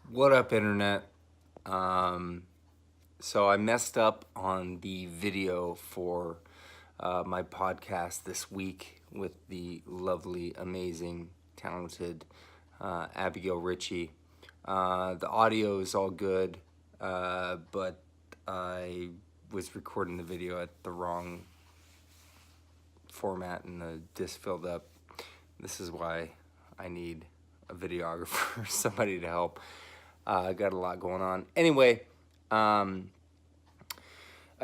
What up, Internet? So I messed up on the video for my podcast this week with the lovely, amazing, talented Abigail Richie. The audio is all good, but I was recording the video at the wrong format and the disc filled up. This is why I need a videographer, somebody to help. I got a lot going on. Anyway, I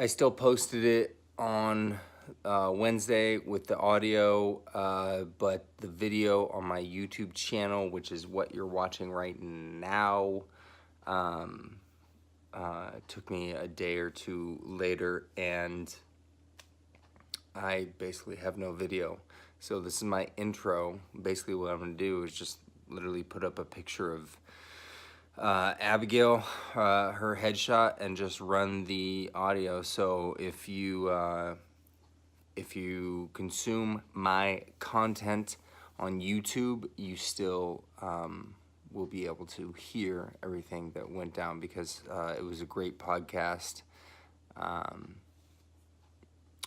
still posted it on Wednesday with the audio, but the video on my YouTube channel, which is what you're watching right now, took me a day or two later, and I basically have no video. So this is my intro. Basically what I'm going to do is just literally put up a picture of Abigail, her headshot, and just run the audio. So if you consume my content on YouTube, you still will be able to hear everything that went down, because it was a great podcast.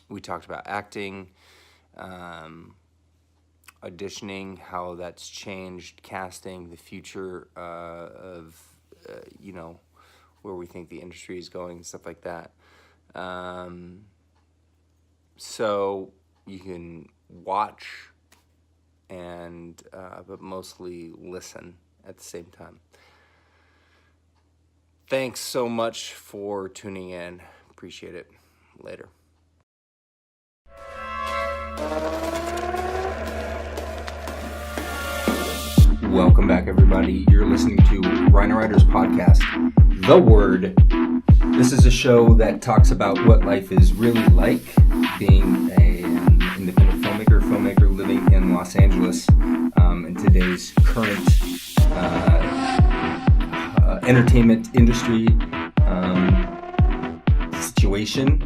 We talked about acting, auditioning, how that's changed, casting, the future of, where we think the industry is going, stuff like that. So you can watch and, but mostly listen at the same time. Thanks so much for tuning in. Appreciate it. Later. Welcome back, everybody. You're listening to RynoRyder's podcast, The Word. This is a show that talks about what life is really like being an independent filmmaker living in Los Angeles in today's current entertainment industry situation,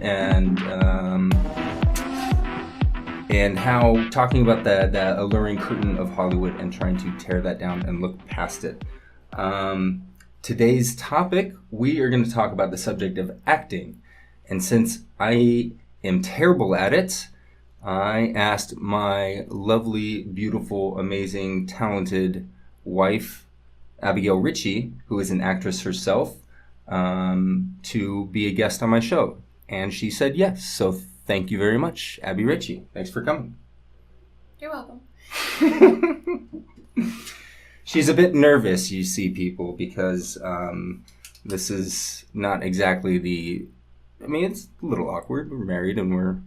and how talking about the alluring curtain of Hollywood and trying to tear that down and look past it. Today's topic, we are going to talk about the subject of acting. And since I am terrible at it, I asked my lovely, beautiful, amazing, talented wife, Abigail Richie, who is an actress herself, to be a guest on my show. And she said yes. So thank you very much, Abby Richie. Thanks for coming. You're welcome. She's a bit nervous, you see, people, because this is not exactly it's a little awkward. We're married and we're,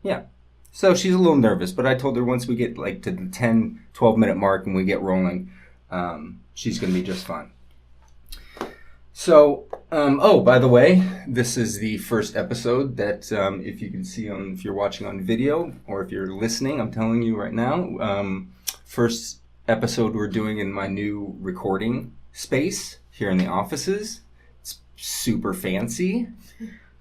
Yeah. So she's a little nervous, but I told her once we get to the 10, 12-minute mark and we get rolling, she's going to be just fine. So, by the way, this is the first episode that, if you can see if you're watching on video or if you're listening, I'm telling you right now, first episode we're doing in my new recording space here in the offices. It's super fancy.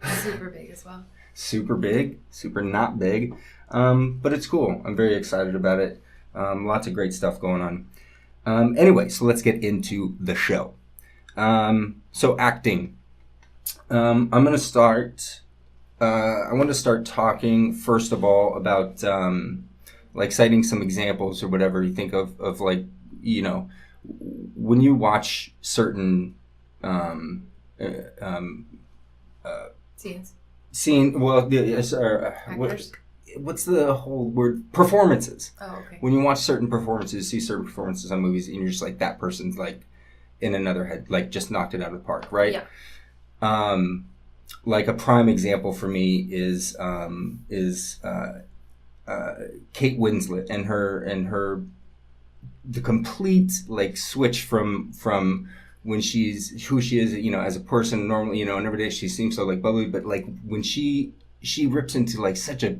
Super big as well. Super big, super not big, but it's cool. I'm very excited about it. Lots of great stuff going on. Anyway, so let's get into the show. So acting. I'm going to start, I want to start talking first of all about, citing some examples or whatever you think of when you watch certain, what's the whole word? Performances. Oh, okay. When you watch certain performances, see certain performances on movies, and you're just like, that person's in another head, just knocked it out of the park, right? Yeah. A prime example for me is Kate Winslet and the complete switch from when she's who she is, as a person normally, and every day she seems so bubbly, but when she rips into such a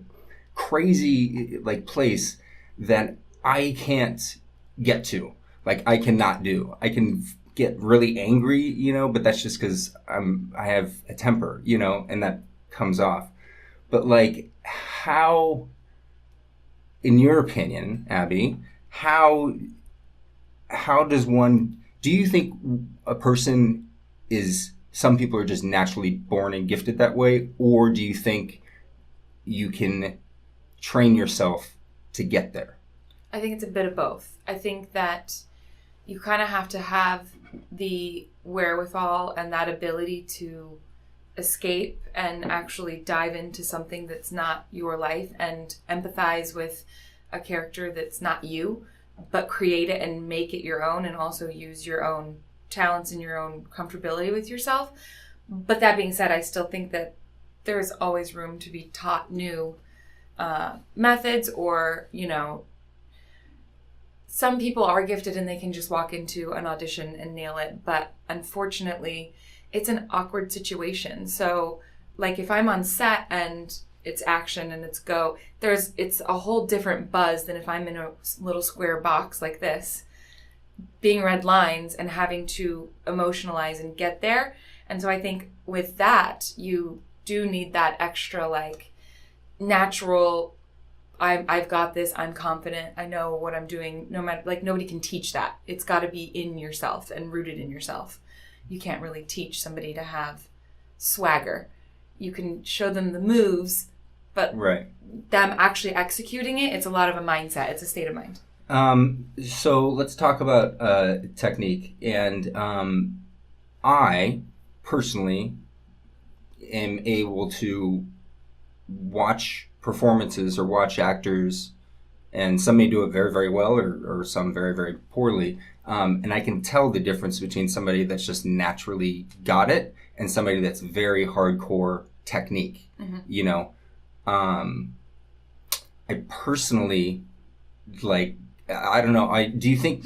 crazy place that I can't get to, I cannot do. I can get really angry, but that's just because I have a temper, and that comes off. But how, in your opinion, Abby, how does one do you think a person some people are just naturally born and gifted that way, or do you think you can train yourself to get there? I think it's a bit of both. I think that you kind of have to have the wherewithal and that ability to escape and actually dive into something that's not your life and empathize with a character that's not you, but create it and make it your own, and also use your own talents and your own comfortability with yourself. But that being said, I still think that there's always room to be taught new methods, or, some people are gifted and they can just walk into an audition and nail it. But unfortunately, it's an awkward situation. So like if I'm on set and it's action and it's go, it's a whole different buzz than if I'm in a little square box like this, being read lines and having to emotionalize and get there. And so I think with that, you do need that extra like natural, I've got this, I'm confident, I know what I'm doing, no matter, like nobody can teach that. It's got to be in yourself and rooted in yourself. You can't really teach somebody to have swagger. You can show them the moves, but them actually executing it, it's a lot of a mindset. It's a state of mind. So let's talk about technique. And I personally am able to watch performances or watch actors, and some may do it very, very well, or some very, very poorly. And I can tell the difference between somebody that's just naturally got it and somebody that's very hardcore technique. I personally like, I don't know. Do you think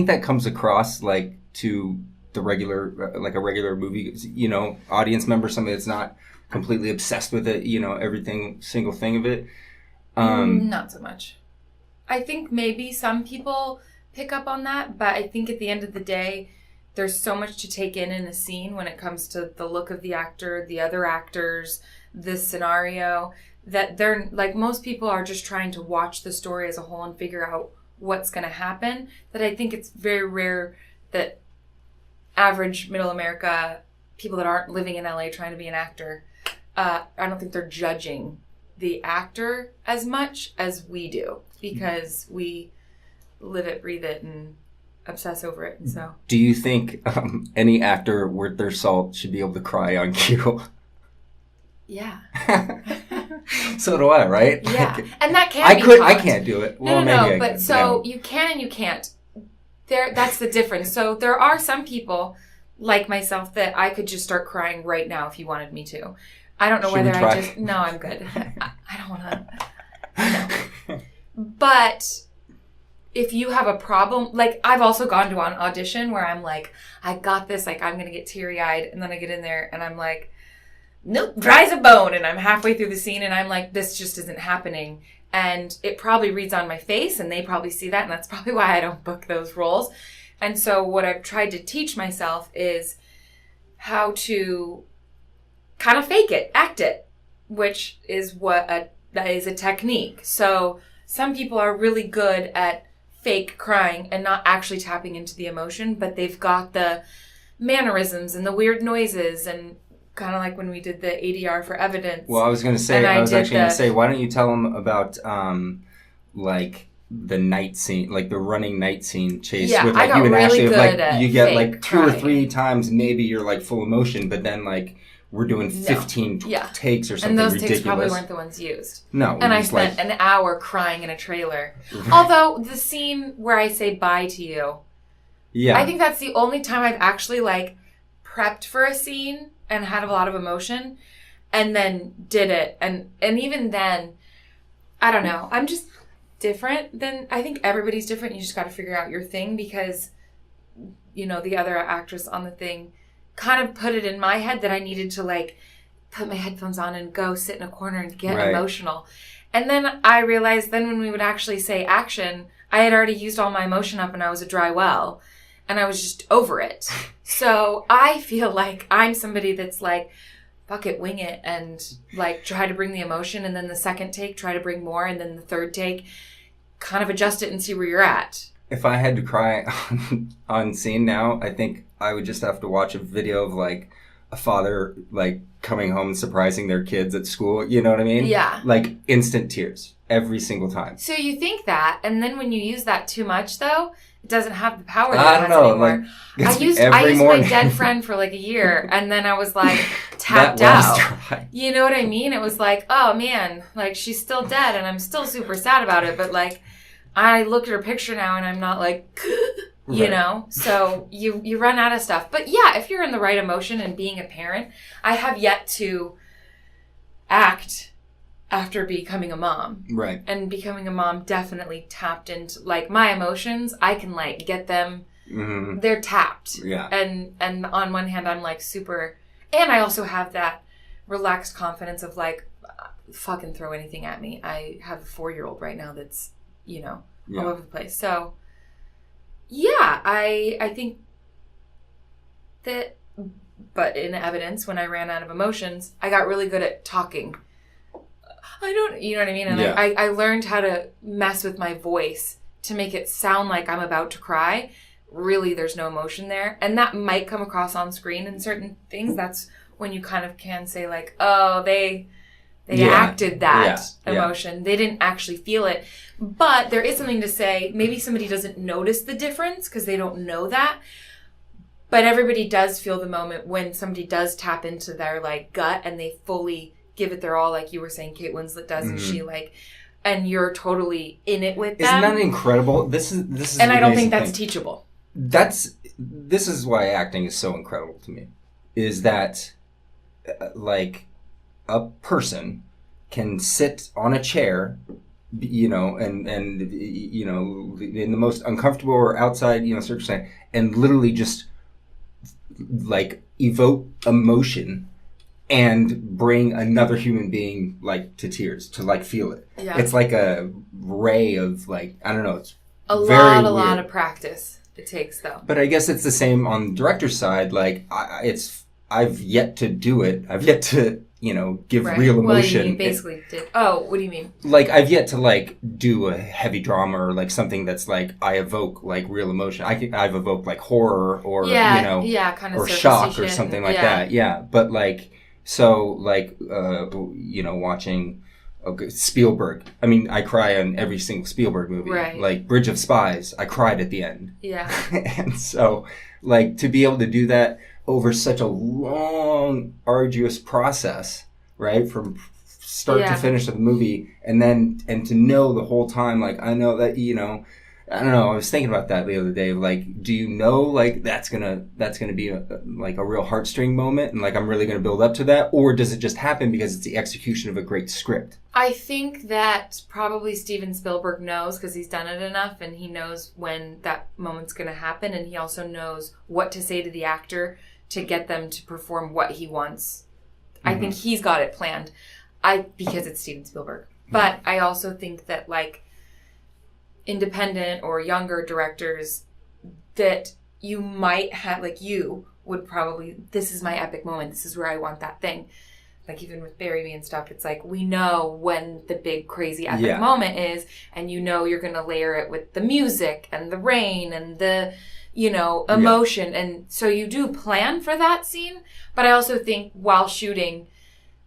that comes across like to the regular, like a regular movie, audience member, somebody that's not completely obsessed with it, everything, single thing of it? Not so much. I think maybe some people pick up on that, but I think at the end of the day, there's so much to take in a scene when it comes to the look of the actor, the other actors, this scenario, that they're like, most people are just trying to watch the story as a whole and figure out what's going to happen. That I think it's very rare that average middle America, people that aren't living in LA trying to be an actor, I don't think they're judging the actor as much as we do, because we live it, breathe it, and obsess over it. And so, do you think any actor worth their salt should be able to cry on cue? Yeah. So do I, right? Yeah, and that can be taught. I can't do it. Well, no, but so you can and you can't. That's the difference. So there are some people like myself that I could just start crying right now if you wanted me to. I don't know whether no, I'm good. I don't want to. No. But if you have a problem, like I've also gone to an audition where I'm like, I got this, like I'm going to get teary-eyed, and then I get in there and I'm like, nope, dry as a bone, and I'm halfway through the scene and I'm like, this just isn't happening. And it probably reads on my face and they probably see that, and that's probably why I don't book those roles. And so what I've tried to teach myself is how to kind of fake it, act it, which is that is a technique. So some people are really good at fake crying and not actually tapping into the emotion, but they've got the mannerisms and the weird noises, and kind of like when we did the ADR for evidence. Well, I was going to say, why don't you tell them about like the night scene, like the running night scene chase? Yeah, with, like, I got you and really Ashley, good like, at you get fake like 2 crying. or 3 times, maybe you're like full emotion, but then like we're doing 15 takes or something ridiculous. And those takes probably weren't the ones used. No. And I spent an hour crying in a trailer. Although the scene where I say bye to you, I think that's the only time I've actually like prepped for a scene and had a lot of emotion and then did it. And even then, I don't know. I'm just different than, I think everybody's different. You just got to figure out your thing, because, the other actress on the thing kind of put it in my head that I needed to like put my headphones on and go sit in a corner and get emotional. And then I realized then when we would actually say action, I had already used all my emotion up and I was a dry well. And I was just over it. So I feel like I'm somebody that's like, fuck it, wing it, and like try to bring the emotion, and then the second take, try to bring more, and then the third take, kind of adjust it and see where you're at. if I had to cry on scene now, I think I would just have to watch a video of like a father like coming home and surprising their kids at school. You know what I mean? Yeah. Like instant tears every single time. So you think that, and then when you use that too much, though, it doesn't have the power that I it don't has know. anymore. Like, I used morning. my dead friend for like a year, and then I was like tapped that out. Dry. You know what I mean? It was like, oh man, like she's still dead, and I'm still super sad about it. But like, I look at her picture now, and I'm not like, you Right. know. So you run out of stuff. But yeah, if you're in the right emotion and being a parent, I have yet to act after becoming a mom. Right. And becoming a mom definitely tapped into like my emotions. I can like get them. Mm-hmm. They're tapped. Yeah. And on one hand, I'm like super, and I also have that relaxed confidence of like, fucking throw anything at me. I have a 4-year-old right now that's, you know, all over the place. So yeah, I think that, but in evidence, when I ran out of emotions, I got really good at talking. You know what I mean? And I learned how to mess with my voice to make it sound like I'm about to cry. Really, there's no emotion there. And that might come across on screen in certain things. That's when you kind of can say like, oh, they acted that emotion. They didn't actually feel it. But there is something to say. Maybe somebody doesn't notice the difference because they don't know that. But everybody does feel the moment when somebody does tap into their like gut and they fully give it their all, like you were saying Kate Winslet does, and she like, and you're totally in it with them. Isn't that incredible? This is and I don't think that's teachable. This is why acting is so incredible to me, is that like a person can sit on a chair, you know, and you know, in the most uncomfortable or outside, you know, circumstance, and literally just like evoke emotion and bring another human being like to tears, to like feel it. Yeah. It's like a ray of like, I don't know, it's a lot of practice it takes though. But I guess it's the same on the director's side. Like I've yet to do it. I've yet to, you know, give real emotion. Well, you basically did. Oh, what do you mean? Like I've yet to like do a heavy drama or like something that's like I evoke like real emotion. I've evoked like horror or you know, kind of or shock or something like that. Yeah, but like so like you know, watching Spielberg. I mean, I cry on every single Spielberg movie. Right. Like Bridge of Spies, I cried at the end. Yeah. And so like to be able to do that over such a long, arduous process, right? From start to finish of the movie, and to know the whole time, like, I know that, you know, I don't know, I was thinking about that the other day, like, do you know, like, that's gonna be like a real heartstring moment, and like, I'm really gonna build up to that, or does it just happen because it's the execution of a great script? I think that probably Steven Spielberg knows because he's done it enough, and he knows when that moment's gonna happen, and he also knows what to say to the actor to get them to perform what he wants. Mm-hmm. I think he's got it planned. Because it's Steven Spielberg. But I also think that like independent or younger directors that you might have, like you would probably, this is my epic moment. This is where I want that thing. Like even with Bury Me and stuff, it's like we know when the big crazy epic moment is, and you know you're going to layer it with the music and the rain and the, you know, emotion. And so you do plan for that scene. But I also think while shooting,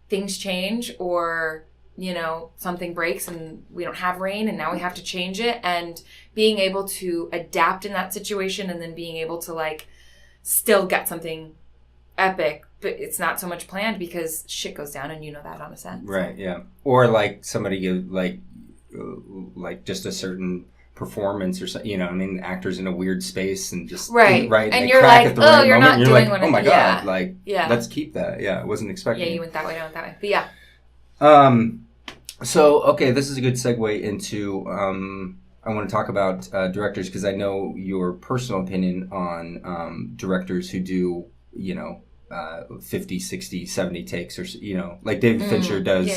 things change or, you know, something breaks and we don't have rain and now we have to change it. And being able to adapt in that situation and then being able to like still get something epic, but it's not so much planned because shit goes down and you know that on a set. Right, yeah. Or like somebody give like just a certain performance or something, you know, I mean, actors in a weird space and just right, and they you're like, oh, you're not doing what oh my god, like, let's keep that. Yeah, I wasn't expecting. Yeah, you went that way, I went that way, but yeah. So okay, this is a good segue into I want to talk about directors because I know your personal opinion on directors who do, you know, 50, 60, 70 takes, or, you know, like David Fincher does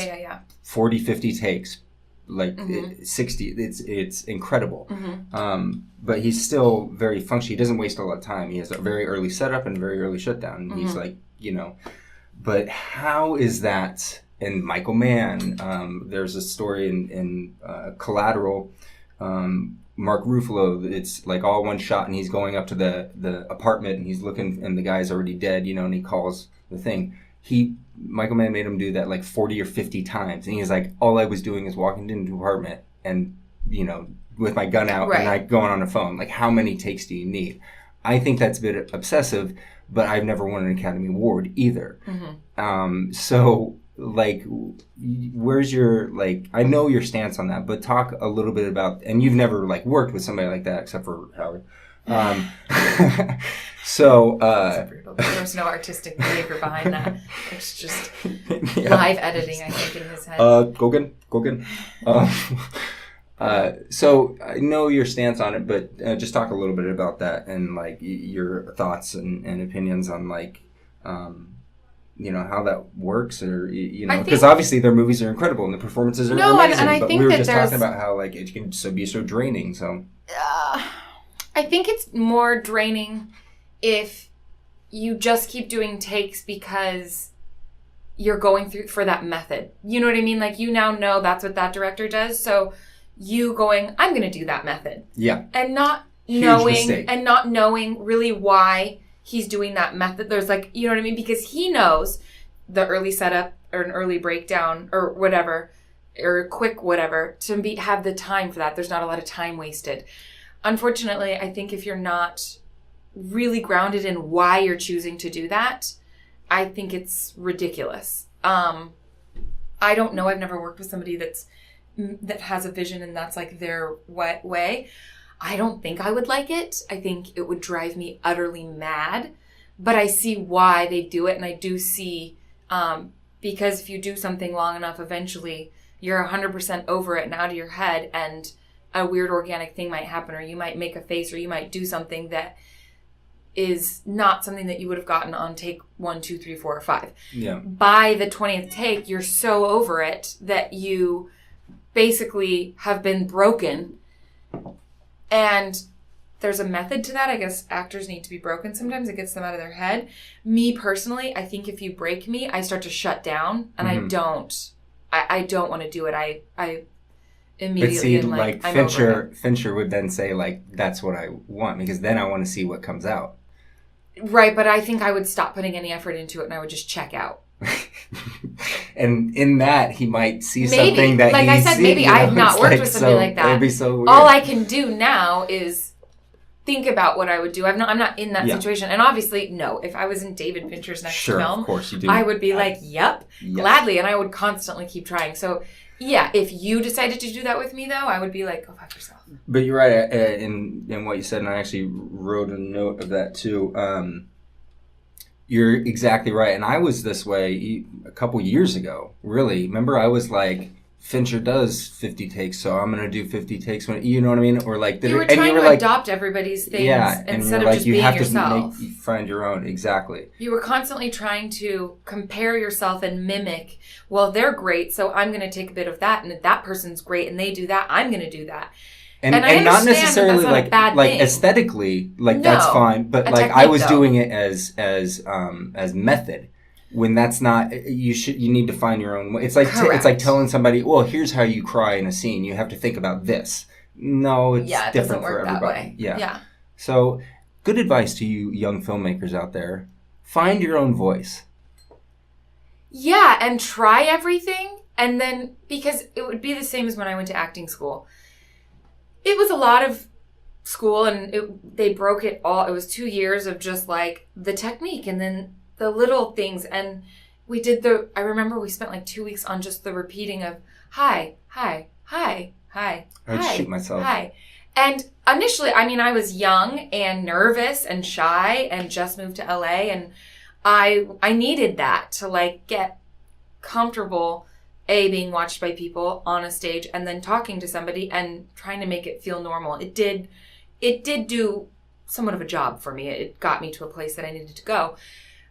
40, 50 takes, like 60. It's incredible. But he's still very functional. He doesn't waste a lot of time. He has a very early setup and a very early shutdown. He's like, you know, but how is that? And Michael Mann, there's a story in Collateral Mark Ruffalo, it's like all one shot, and he's going up to the apartment, and he's looking, and the guy's already dead, you know, and he calls the thing. Michael Mann made him do that like 40 or 50 times, and he's like, all I was doing is walking into the apartment and, you know, with my gun out and like going on a phone. Like, how many takes do you need? I think that's a bit obsessive, but I've never won an Academy Award either. So, like, where's your, like, I know your stance on that, but talk a little bit about, and you've never, like, worked with somebody like that except for Howard. So, there's no artistic behavior behind that. It's just live editing, I think, in his head. Gogan. So I know your stance on it, but just talk a little bit about that and like your thoughts and opinions on like, you know, how that works, or you know, because obviously their movies are incredible and the performances are amazing. And I but think we were that just talking about how like it can be so draining. So I think it's more draining if you just keep doing takes because you're going through for that method. You know what I mean? Like, you now know that's what that director does, so you going, I'm going to do that method. Yeah. And not knowing really why he's doing that method. There's like, you know what I mean? Because he knows the early setup or an early breakdown or whatever, or a quick whatever, to have the time for that. There's not a lot of time wasted. Unfortunately, I think if you're not really grounded in why you're choosing to do that, I think it's ridiculous. I don't know. I've never worked with somebody that has a vision and that's like their way. I don't think I would like it. I think it would drive me utterly mad, but I see why they do it. And I do see, because if you do something long enough, eventually you're 100% over it and out of your head, and a weird organic thing might happen, or you might make a face, or you might do something that is not something that you would have gotten on take 1, 2, 3, 4, or 5. Yeah. By the 20th take, you're so over it that you basically have been broken. And there's a method to that. I guess actors need to be broken sometimes. It gets them out of their head. Me personally, I think if you break me, I start to shut down, and I don't want to do it. I immediately but see, like Fincher would then say, like, that's what I want, because then I want to see what comes out. Right, but I think I would stop putting any effort into it and I would just check out. And in that, he might see something that like I said, maybe I've not worked with somebody like that. It'd be so weird. All I can do now is think about what I would do. I'm not in that situation. And obviously, no, if I was in David Fincher's next film, of course you do. I would be like, yep, gladly. And I would constantly keep trying. So yeah, if you decided to do that with me, though, I would be like, go fuck yourself. But you're right in what you said, and I actually wrote a note of that too. You're exactly right, and I was this way a couple years ago. Really, remember, I was like, Fincher does 50 takes, so I'm gonna do 50 takes. When you know what I mean, or like you were trying to adopt everybody's things instead of just being yourself. You find your own. Exactly. You were constantly trying to compare yourself and mimic. Well, they're great, so I'm gonna take a bit of that, and that person's great, and they do that. I'm gonna do that. And not necessarily that's not like aesthetically, like that's fine, but like I was doing it as method. When that's not, you need to find your own way. It's like it's like telling somebody, well, here's how you cry in a scene. You have to think about this. No, it's different for everybody. Yeah. So, good advice to you young filmmakers out there: find your own voice. Yeah, and try everything, and then because it would be the same as when I went to acting school. It was a lot of school, and they broke it all. It was 2 years of just like the technique, and then the little things. And we did I remember we spent like 2 weeks on just the repeating of hi, hi, hi, hi, I'd shoot myself. Hi. And initially, I mean, I was young and nervous and shy and just moved to LA, and I needed that to like get comfortable being watched by people on a stage and then talking to somebody and trying to make it feel normal. It did do somewhat of a job for me. It got me to a place that I needed to go.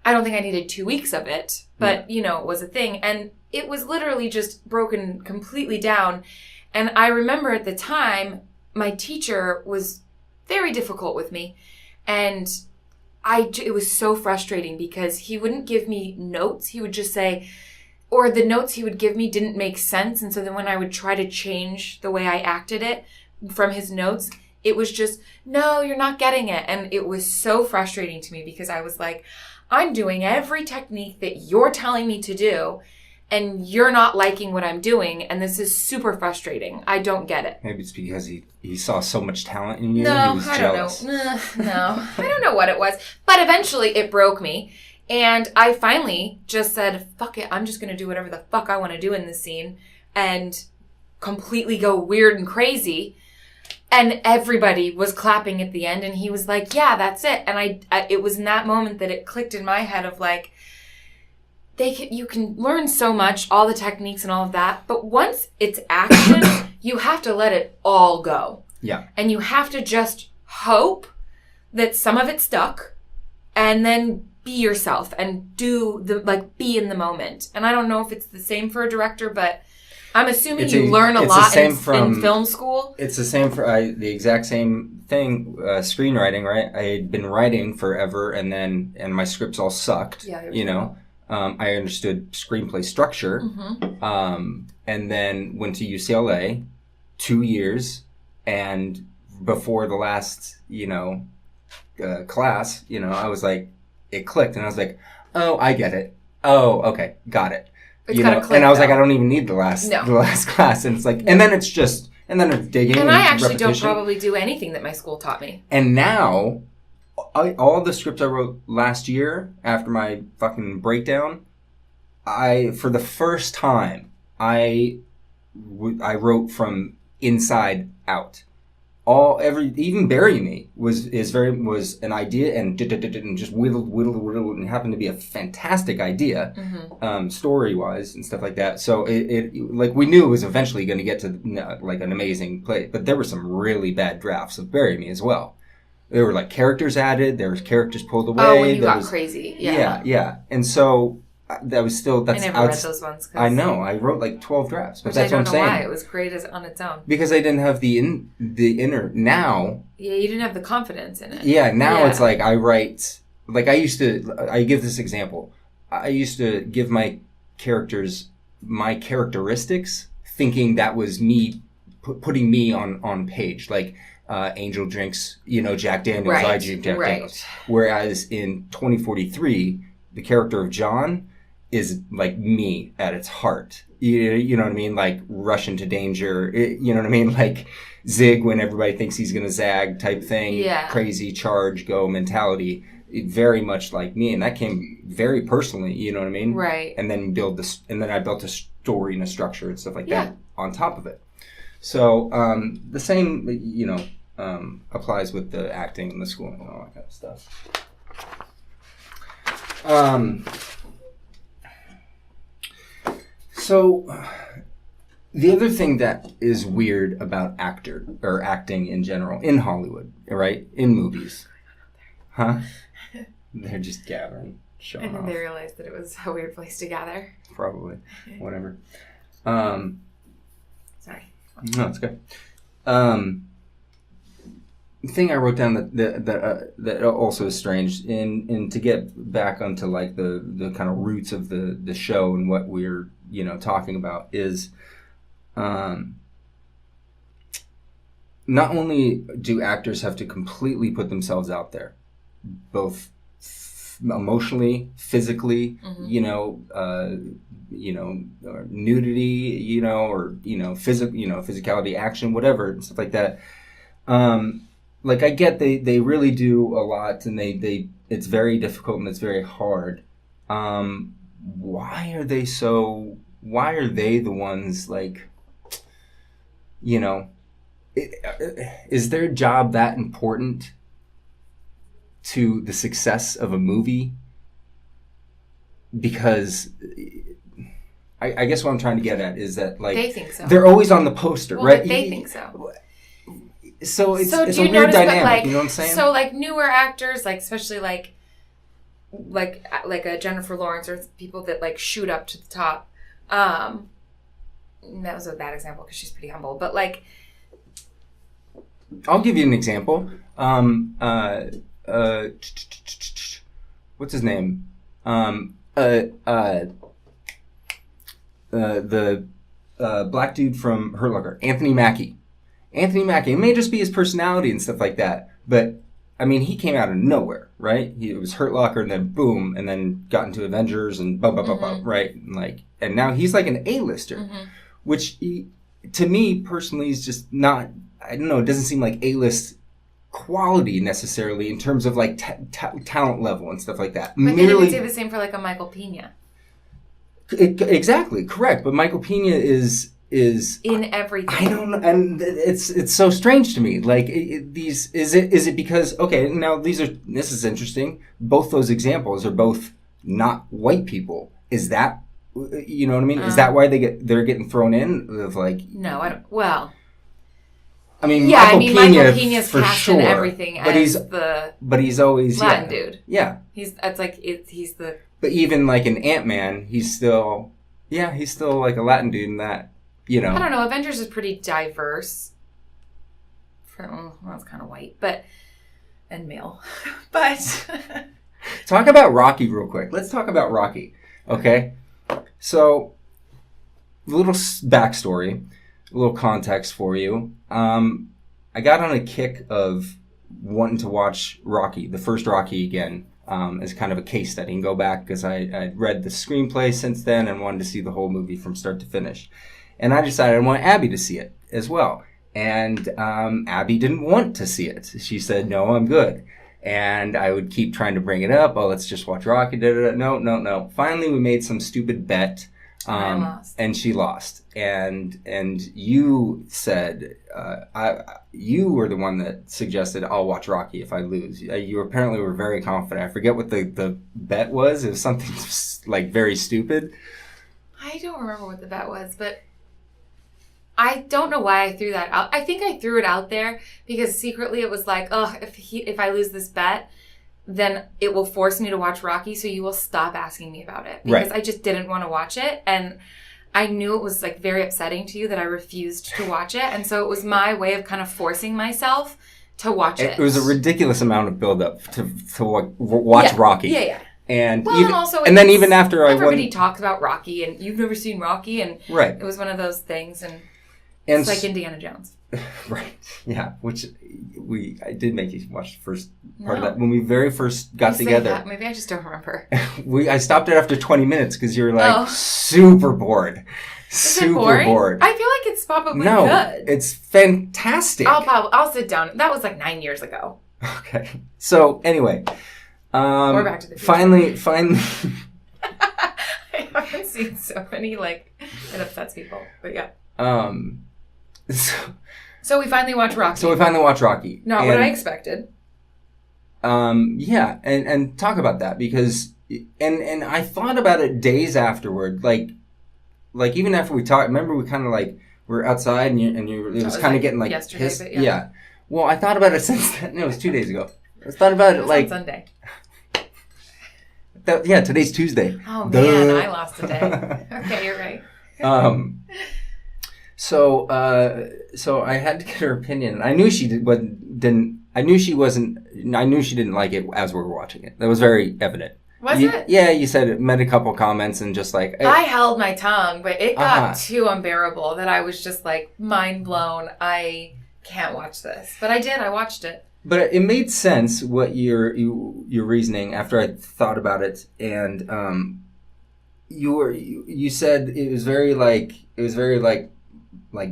I don't think I needed 2 weeks of it, but you know, it was a thing. And it was literally just broken completely down. And I remember at the time, my teacher was very difficult with me. And it was so frustrating because he wouldn't give me notes. He would just say, or the notes he would give me didn't make sense. And so then when I would try to change the way I acted it from his notes, it was just, no, you're not getting it. And it was so frustrating to me because I was like, I'm doing every technique that you're telling me to do, and you're not liking what I'm doing, and this is super frustrating. I don't get it. Maybe it's because he saw so much talent in you. No, he was I jealous. don't know. No, I don't know what it was. But eventually it broke me. And I finally just said, fuck it, I'm just going to do whatever the fuck I want to do in this scene and completely go weird and crazy. And everybody was clapping at the end, and he was like, yeah, that's it. And it was in that moment that it clicked in my head of like, you can learn so much, all the techniques and all of that, but once it's action, you have to let it all go. Yeah. And you have to just hope that some of it stuck, and then be yourself and be in the moment. And I don't know if it's the same for a director, but I'm assuming you learn a lot in film school. It's the same for the exact same thing, screenwriting, right? I had been writing forever, and my scripts all sucked. Yeah, you know. I understood screenplay structure, and then went to UCLA 2 years, and before the last, class, I was like, it clicked, and I was like, oh, I get it. Oh, okay, got it. It's gotta click, and I was like, I don't even need the last class, and it's like, and then it's digging. And I actually don't probably do anything that my school taught me. And now, all the scripts I wrote last year after my fucking breakdown, for the first time, I wrote from inside out. Even Bury Me was an idea, and just whittled, and happened to be a fantastic idea, story wise and stuff like that. So it like we knew it was eventually going to get to like an amazing play, but there were some really bad drafts of Bury Me as well. There were like characters added, there was characters pulled away. Oh, when you got crazy, yeah, and so. That was still. I never read those ones. I know. I wrote like 12 drafts, but that's what I'm saying. Why it was great on its own. Because I didn't have the inner. Now. Yeah, you didn't have the confidence in it. Yeah, now it's like I write. Like I used to. I give this example. I used to give my characters my characteristics, thinking that was me putting me on page. Like Angel drinks, Jack Daniels. Right. I drink Jack Daniels. Whereas in 2043, the character of John is like me at its heart. You know what I mean? Like rush into danger. You know what I mean? Like zig when everybody thinks he's going to zag type thing. Yeah. Crazy charge go mentality. Very much like me. And that came very personally. You know what I mean? Right. And then I built a story and a structure and stuff like that on top of it. So the same, applies with the acting and the schooling and all that kind of stuff. So the other thing that is weird about acting in general in Hollywood, right? In movies. Huh? They're just gathering, showing And then off. they realized that it was a weird place to gather. Probably. Whatever. Sorry. No, it's good. Thing I wrote down that also is strange, and to get back onto like the kind of roots of the show and what we're talking about is, not only do actors have to completely put themselves out there, both emotionally, physically, nudity, or physicality, action, whatever, and stuff like that. Like I get they really do a lot, and they it's very difficult and it's very hard. Why are they the ones like, is their job that important to the success of a movie? Because I guess what I'm trying to get at is that like they think so. They're always on the poster, right? But they think so. So it's a weird dynamic, like, you know what I'm saying? So like newer actors, like especially like a Jennifer Lawrence or people that like shoot up to the top. That was a bad example because she's pretty humble, but like, I'll give you an example. What's his name? The black dude from Hurt Locker, Anthony Mackie. Anthony Mackie, it may just be his personality and stuff like that, but I mean, he came out of nowhere, right? It was Hurt Locker, and then boom, and then got into Avengers, and right? And now he's like an A-lister, which to me personally is just not. I don't know. It doesn't seem like A-list quality necessarily in terms of like talent level and stuff like that. But then you would say the same for like a Michael Pena. Exactly, correct. But Michael Pena is in everything. I don't know, and it's so strange to me. Like is it because now this is interesting. Both those examples are both not white people. Is that you know what I mean? Is that why they're getting thrown in of like? No, I don't. Well. I mean, Michael Pena's for cast sure, in everything, but he's always Latin dude. Yeah, he's the. But even like in Ant-Man, he's still like a Latin dude in that. You know, I don't know. Avengers is pretty diverse. It's kind of white, and male, but. Talk about Rocky real quick. Let's talk about Rocky. Okay, so a little backstory. A little context for you. I got on a kick of wanting to watch Rocky, the first Rocky again, as kind of a case study and go back because I'd read the screenplay since then and wanted to see the whole movie from start to finish. And I decided I want Abby to see it as well. And Abby didn't want to see it. She said, no, I'm good. And I would keep trying to bring it up. Oh, let's just watch Rocky. No. Finally, we made some stupid bet. And she lost. And you said, you were the one that suggested I'll watch Rocky if I lose. You apparently were very confident. I forget what the bet was. It was something like very stupid. I don't remember what the bet was, but I don't know why I threw that out. I think I threw it out there because secretly it was like, oh, if I lose this bet, then it will force me to watch Rocky, so you will stop asking me about it. Because I just didn't want to watch it, and I knew it was like very upsetting to you that I refused to watch it, and so it was my way of kind of forcing myself to watch it. It was a ridiculous amount of build-up to watch Rocky. Yeah. And well, even after everybody talks about Rocky, and you've never seen Rocky, and it was one of those things, and it's like Indiana Jones. Right. Yeah. Which I did make you watch the first part of that when we very first got together. That. Maybe I just don't remember. I stopped it after 20 minutes because you were like super bored. Super bored. I feel like it's probably good. It's fantastic. I'll sit down. That was like 9 years ago. Okay. So anyway, we're back to the future. Finally. I haven't seen so many it upsets people, but yeah. So we finally watched Rocky. Not what I expected. Yeah, and talk about that because and I thought about it days afterward, like even after we talked. Remember, we kind of we're outside and you it was kind of getting yesterday, pissed. But yeah. Well, I thought about it since then. No, it was 2 days ago. I thought about it on Sunday. Today's Tuesday. Oh man, I lost a day. Okay, you're right. So I had to get her opinion. I knew she didn't. I knew she didn't like it as we were watching it. That was very evident. Was it? Yeah, you said it. Made a couple comments and just like I held my tongue, but it got too unbearable that I was just like mind blown. I can't watch this, but I did. I watched it. But it made sense what your reasoning after I thought about it, and you said it was very like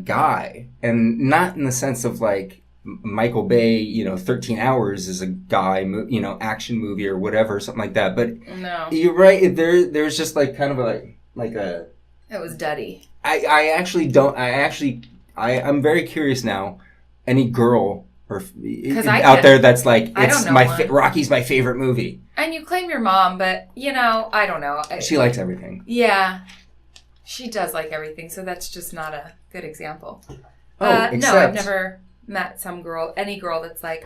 guy, and not in the sense of like Michael Bay, 13 Hours is a guy, action movie or whatever, something like that. But no, you're right. There's just like kind of like a. It was duddy. I'm very curious now. Any girl out there that's like, Rocky's my favorite movie. And you claim your mom, but I don't know. She likes everything. Yeah. She does like everything, so that's just not a good example. No, I've never met any girl that's like,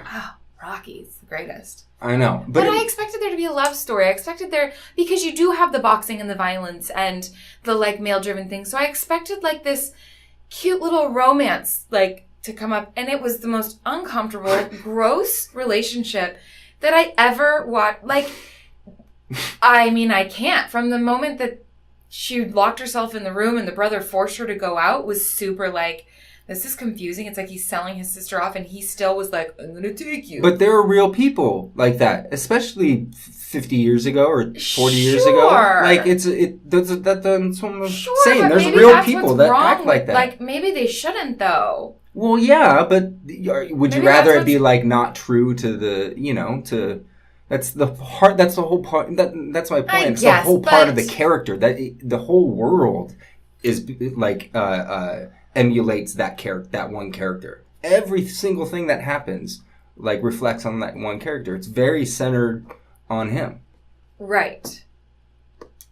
Rocky's the greatest. I know. But I expected there to be a love story. I expected because you do have the boxing and the violence and the male-driven thing, so I expected this cute little romance to come up, and it was the most uncomfortable, gross relationship that I ever watched. I can't. From the moment that she locked herself in the room and the brother forced her to go out was super this is confusing. It's like he's selling his sister off, and he still was like, I'm going to take you. But there are real people like that, especially 50 years ago or 40 years ago. Like, that's what I'm saying. There's real people that act like that. Like, maybe they shouldn't, though. Well, yeah, but would you rather it be, like, not true to the, to... That's the part. That's the whole part. That's my point. It's the whole part of the character. That the whole world is like emulates that one character. Every single thing that happens like reflects on that one character. It's very centered on him. Right.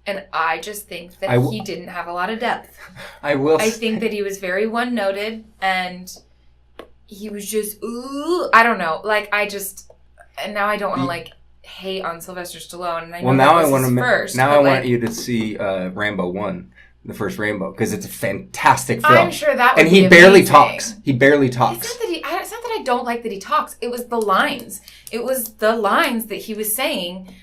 And I just think that he didn't have a lot of depth. I think that he was very one-noted, and he was just I don't know. Like and now I don't want to like hate on Sylvester Stallone. And I know I want you to see Rambo 1, the first Rambo, because it's a fantastic film. I'm sure that would be amazing. Barely talks. He barely talks. It's not that I don't like that he talks. It was the lines. It was the lines that he was saying.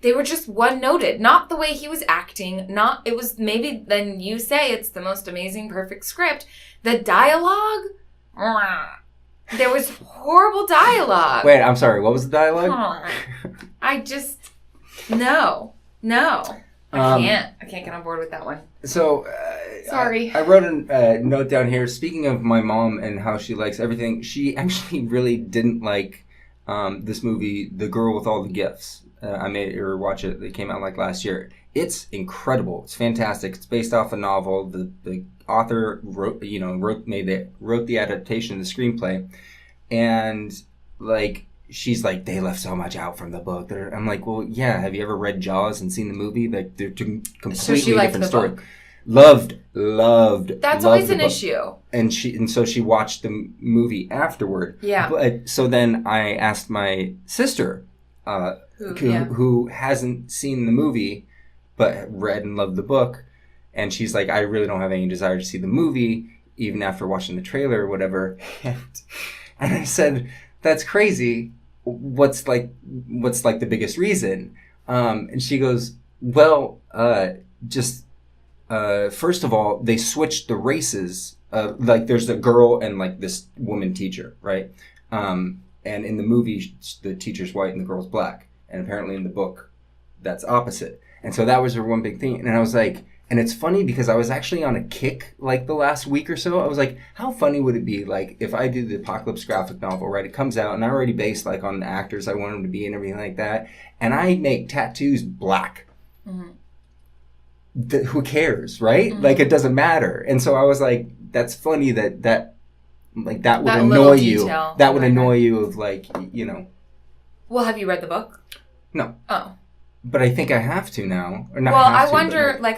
They were just one-noted. Not the way he was acting. It was maybe, then you say it's the most amazing, perfect script. The dialogue... There was horrible dialogue. Wait, I'm sorry. What was the dialogue? No. I can't get on board with that one. So, sorry. I wrote a note down here. Speaking of my mom and how she likes everything, she actually really didn't like this movie, The Girl with All the Gifts. I made her watch it. It came out like last year. It's incredible. It's fantastic. It's based off a novel. The author wrote the adaptation of the screenplay, and like she's like, they left so much out from the book. I'm like, well, yeah. Have you ever read Jaws and seen the movie? Like, they're two completely different stories. Loved. That's always an issue. And so she watched the movie afterward. Yeah. But so then I asked my sister, who hasn't seen the movie but read and loved the book, and she's like, I really don't have any desire to see the movie, even after watching the trailer or whatever. And I said, that's crazy. What's like the biggest reason? And she goes, well, first of all, they switched the races. Like, there's a girl and like this woman teacher, right? And in the movie, the teacher's white and the girl's black. And apparently in the book, that's opposite. And so that was her one big thing. And I was like, and it's funny because I was actually on a kick like the last week or so. I was like, how funny would it be like if I do the Apocalypse graphic novel, right? It comes out and I already based like on the actors I want them to be and everything like that. And I make tattoos black. Mm-hmm. Who cares, right? Mm-hmm. Like, it doesn't matter. And so I was like, that's funny that would annoy you. That would annoy you of like, Well, have you read the book? No. Oh. But I think I have to now. Or not well, have I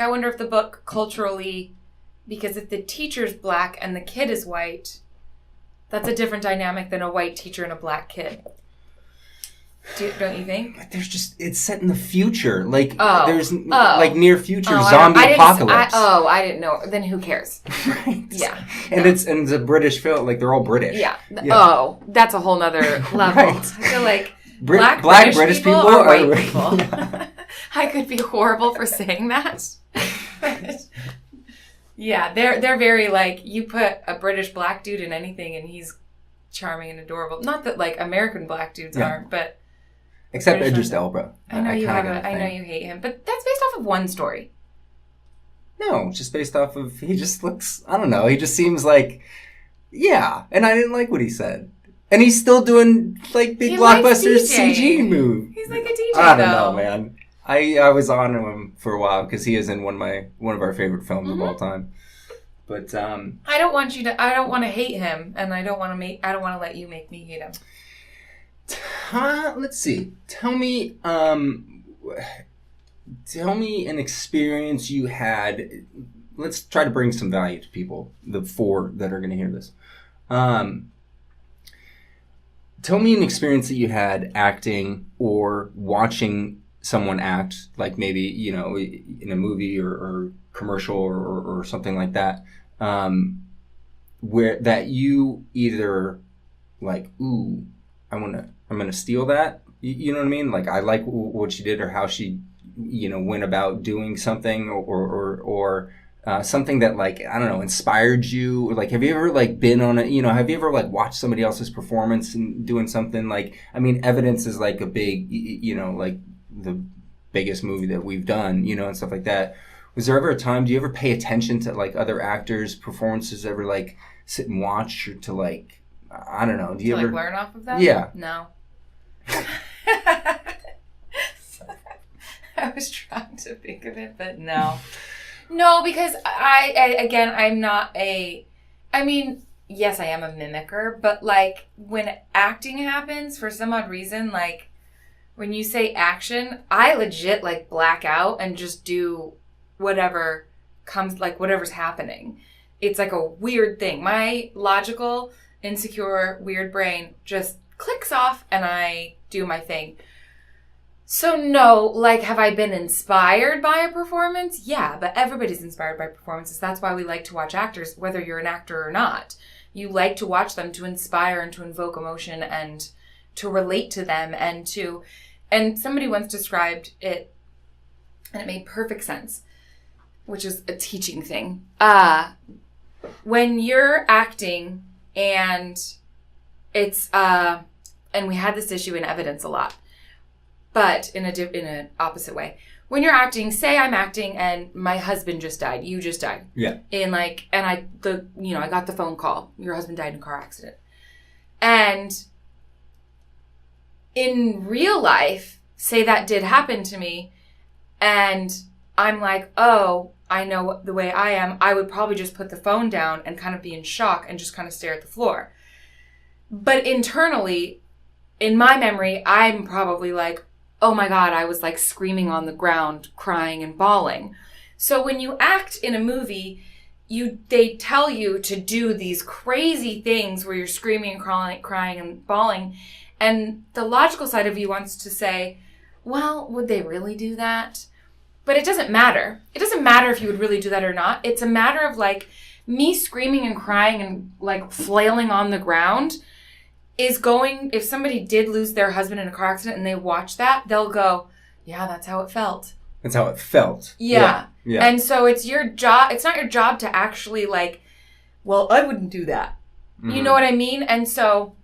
wonder if the book culturally, because if the teacher's black and the kid is white, that's a different dynamic than a white teacher and a black kid. Don't you think? But it's set in the future. Like, there's like near future zombie apocalypse. I didn't know. Then who cares? Right. Yeah. And it's a British film. Like, they're all British. Yeah. Oh, that's a whole nother level. Right. I feel like black British people or white people. Yeah. I could be horrible for saying that. Yeah, they're very like, you put a British black dude in anything and he's charming and adorable. Not that like American black dudes aren't, but except Idris Elba. I know you hate him, but that's based off of one story. No, just based off of, he just looks, I don't know, he just seems like, yeah, and I didn't like what he said. And he's still doing like big blockbuster CG movies. He's like a DJ. I don't know, man. I was on him for a while because he is in one of our favorite films of all time. But I don't want to hate him, and I don't want to let you make me hate him. Let's see. Tell me an experience you had. Let's try to bring some value to people, the 4 that are going to hear this. Tell me an experience that you had acting or watching someone act, like maybe, in a movie or commercial or something like that, where that you either like, ooh, I'm gonna steal that. You know what I mean? Like, I like what she did or how she, went about doing something, or something that like, I don't know, inspired you? Or like, have you ever like been on have you ever like watched somebody else's performance and doing something like, I mean, Evidence is like a big, like the biggest movie that we've done, and stuff like that. Was there ever a time, do you ever pay attention to like other actors' performances, ever like sit and watch or to like, I don't know, do you ever like learn off of them? Yeah. No. I was trying to think of it, but no. No, because I'm not yes, I am a mimicker, but like when acting happens, for some odd reason, like when you say action, I legit like black out and just do whatever comes, like whatever's happening. It's like a weird thing. My logical, insecure, weird brain just clicks off and I do my thing. So no, like, have I been inspired by a performance? Yeah, but everybody's inspired by performances. That's why we like to watch actors, whether you're an actor or not. You like to watch them to inspire and to invoke emotion and to relate to them and somebody once described it, and it made perfect sense, which is a teaching thing. When you're acting and it's, and we had this issue in Evidence a lot, but in an opposite way. When you're acting, say I'm acting and my husband just died. You just died. Yeah. I got the phone call. Your husband died in a car accident. And in real life, say that did happen to me and I'm like, oh, I know the way I am. I would probably just put the phone down and kind of be in shock and just kind of stare at the floor. But internally, in my memory, I'm probably like, oh my God, I was like screaming on the ground, crying and bawling. So when you act in a movie, they tell you to do these crazy things where you're screaming and crying and bawling. And the logical side of you wants to say, well, would they really do that? But it doesn't matter. It doesn't matter if you would really do that or not. It's a matter of like me screaming and crying and like flailing on the ground is going, if somebody did lose their husband in a car accident and they watch that, they'll go, yeah, that's how it felt. That's how it felt. Yeah. And so it's your job, it's not your job to actually like, well, I wouldn't do that. Mm-hmm. You know what I mean? And so,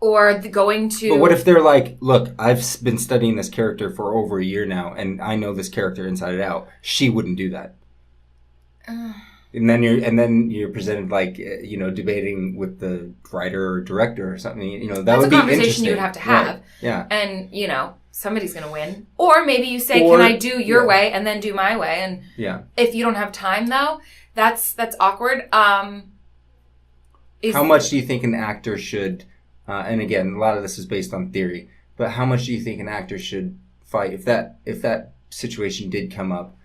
going to... But what if they're like, look, I've been studying this character for over a year now, and I know this character inside and out. She wouldn't do that. And then you're presented like, debating with the writer or director or something. That would be interesting. That's a conversation you would have to have. Right. Yeah. And, somebody's going to win. Or maybe you say, can I do your way and then do my way? And if you don't have time, though, that's awkward. How much do you think an actor should... and again, a lot of this is based on theory, but how much do you think an actor should fight if that situation did come up?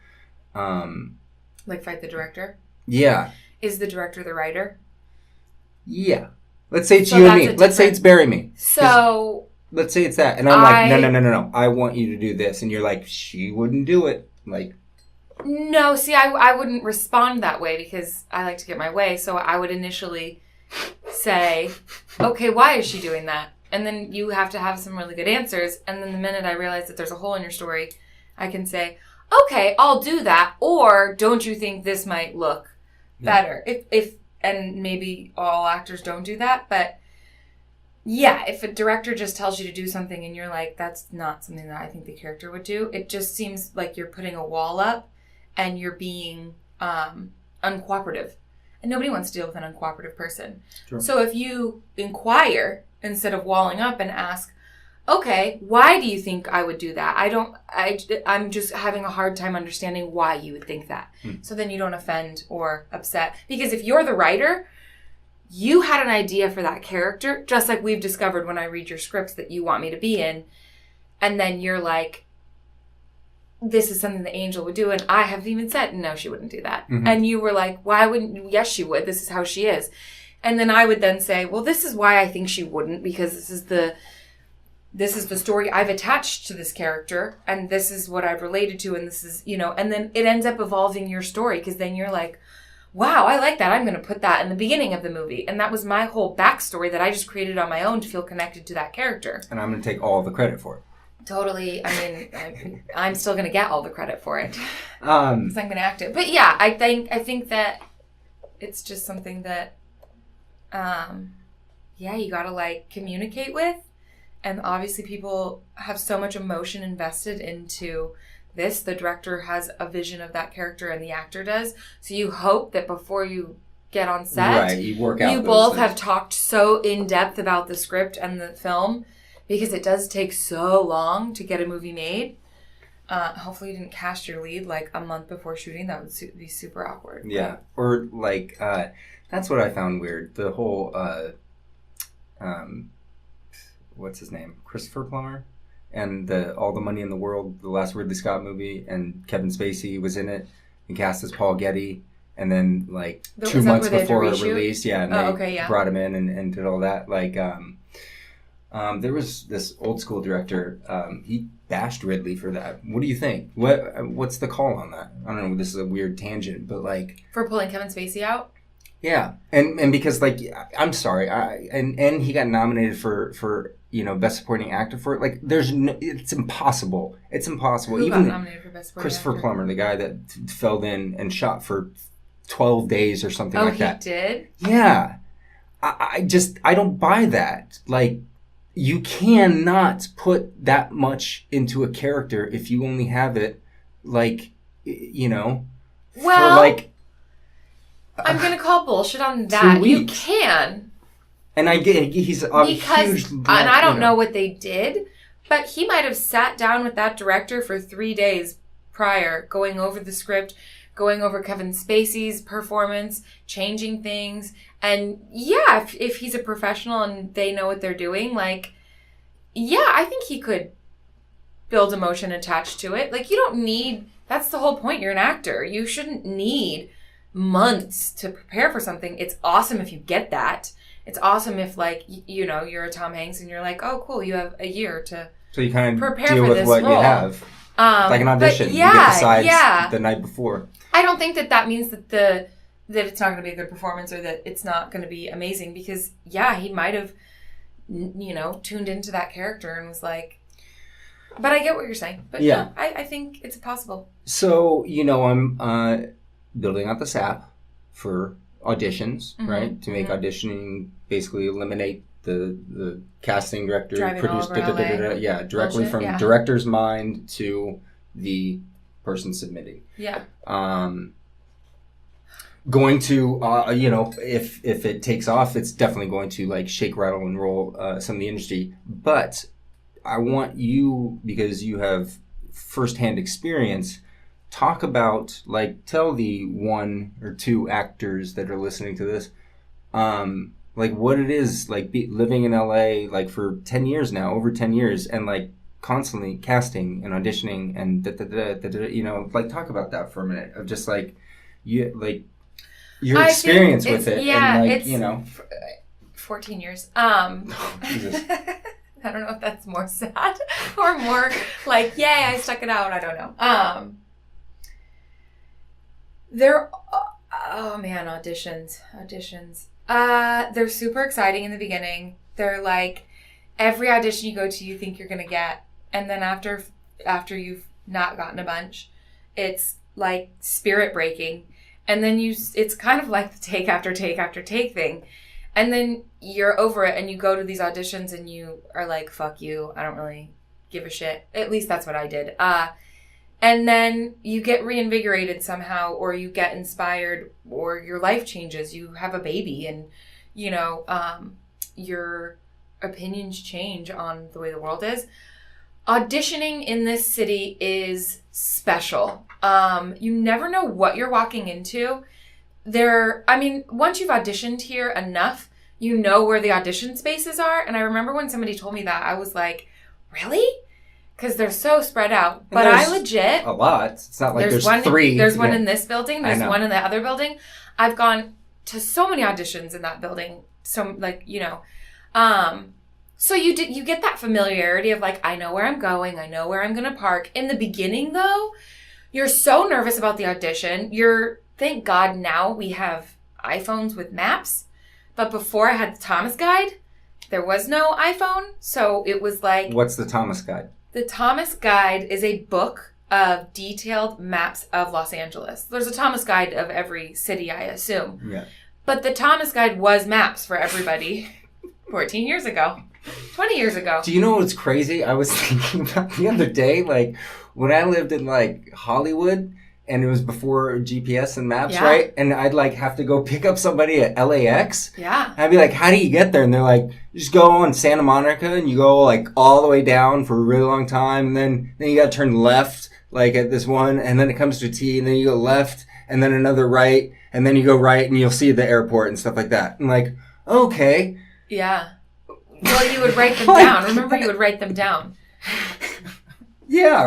Like fight the director? Yeah. Is the director the writer? Yeah. Let's say it's you and me. Let's say it's bury me. So... Let's say it's that. And I'm like, no. I want you to do this. And you're like, she wouldn't do it. Like... No, see, I wouldn't respond that way because I like to get my way. So I would initially... say, okay, why is she doing that? And then you have to have some really good answers. And then the minute I realize that there's a hole in your story, I can say, okay, I'll do that. Or don't you think this might look better? If and maybe all actors don't do that, but yeah, if a director just tells you to do something and you're like, that's not something that I think the character would do, it just seems like you're putting a wall up and you're being uncooperative. And nobody wants to deal with an uncooperative person. Sure. So if you inquire instead of walling up and ask, okay, why do you think I would do that? I'm just having a hard time understanding why you would think that. So then you don't offend or upset. Because if you're the writer, you had an idea for that character, just like we've discovered when I read your scripts that you want me to be in. And then you're like, this is something that Angel would do. And I have even said, no, she wouldn't do that. Mm-hmm. And you were like, why wouldn't you? Yes, she would. This is how she is. And then I would then say, well, this is why I think she wouldn't, because this is the story I've attached to this character. And this is what I've related to. And this is, and then it ends up evolving your story. Because then you're like, wow, I like that. I'm going to put that in the beginning of the movie. And that was my whole backstory that I just created on my own to feel connected to that character. And I'm going to take all the credit for it. Totally. I mean, I'm still going to get all the credit for it because I'm going to act it. But yeah, I think that it's just something that, you got to like communicate with. And obviously people have so much emotion invested into this. The director has a vision of that character and the actor does. So you hope that before you get on set, you work out. You both have talked so in depth about the script and the film, because it does take so long to get a movie made. Hopefully you didn't cast your lead like a month before shooting. That would be super awkward. Yeah. Or like, that's what I found weird. The whole, what's his name? Christopher Plummer? And All the Money in the World, the last Ridley Scott movie, and Kevin Spacey was in it and cast as Paul Getty. And then like 2 months before it released, and they brought him in and did all that. Like, there was this old school director. He bashed Ridley for that. What do you think? What's the call on that? I don't know. This is a weird tangent, but like for pulling Kevin Spacey out. Yeah, and because like I'm sorry, and he got nominated for best supporting actor for it. Like it's impossible. It's impossible. Who Even got nominated for best supporting Christopher actor? Plummer, the guy that fell in and shot for 12 days or something like that. Oh, he did? Yeah. I don't buy that. Like, you cannot put that much into a character if you only have it, like, well, for like... I'm going to call bullshit on that. 2 weeks. You can. And I get he's a huge... And I don't know what they did, but he might have sat down with that director for 3 days prior, going over the script, going over Kevin Spacey's performance, changing things. And yeah, if he's a professional and they know what they're doing, like, yeah, I think he could build emotion attached to it. Like, you don't need, that's the whole point. You're an actor. You shouldn't need months to prepare for something. It's awesome if you get that. It's awesome if, like, you're a Tom Hanks and you're like, oh, cool, you have a year to so you kind of prepare deal for with this what role. you have. Like an audition. Yeah, you get the sides the night before. I don't think that means that that it's not going to be a good performance or that it's not going to be amazing, because he might have tuned into that character and was like, but I get what you're saying. But yeah, I think it's possible. So, I'm building out this app for auditions, right? To make auditioning basically eliminate the casting director, producer, directly from director's mind to the person submitting. Yeah. Going to, if it takes off, it's definitely going to like shake, rattle, and roll some of the industry. But I want you, because you have firsthand experience, talk about, like, tell the 1 or 2 actors that are listening to this, like what it is like living in LA like for 10 years now, over 10 years, and like constantly casting and auditioning and like talk about that for a minute of just like your experience with it. Yeah, and like, it's 14 years. Jesus. I don't know if that's more sad or more like, yay, I stuck it out. I don't know. Auditions. They're super exciting in the beginning. They're like, every audition you go to, you think you're going to get. And then after you've not gotten a bunch, it's like spirit breaking. And then it's kind of like the take after take after take thing. And then you're over it and you go to these auditions and you are like, fuck you. I don't really give a shit. At least that's what I did. And then you get reinvigorated somehow, or you get inspired, or your life changes. You have a baby and, your opinions change on the way the world is. Auditioning in this city is special. You never know what you're walking into. Once you've auditioned here enough, you know where the audition spaces are. And I remember when somebody told me that, I was like, really? Because they're so spread out. But I legit... a lot. It's not like there's 3. There's one in this building. There's one in the other building. I've gone to so many auditions in that building. So, like, so you get that familiarity of, like, I know where I'm going. I know where I'm going to park. In the beginning, though, you're so nervous about the audition. Thank God now we have iPhones with maps. But before I had the Thomas Guide, there was no iPhone. So it was like... What's the Thomas Guide? The Thomas Guide is a book of detailed maps of Los Angeles. There's a Thomas Guide of every city, I assume. Yeah. But the Thomas Guide was maps for everybody 14 years ago, 20 years ago. Do you know what's crazy? I was thinking about the other day, like when I lived in like Hollywood and it was before GPS and maps, right? And I'd like have to go pick up somebody at LAX. Yeah. I'd be like, how do you get there? And they're like, you just go on Santa Monica and you go like all the way down for a really long time. And then you got to turn left like at this one. And then it comes to a T and then you go left and then another right. And then you go right and you'll see the airport and stuff like that. And like, okay. Yeah. Well, you would write them down. Remember, you would write them down. Yeah,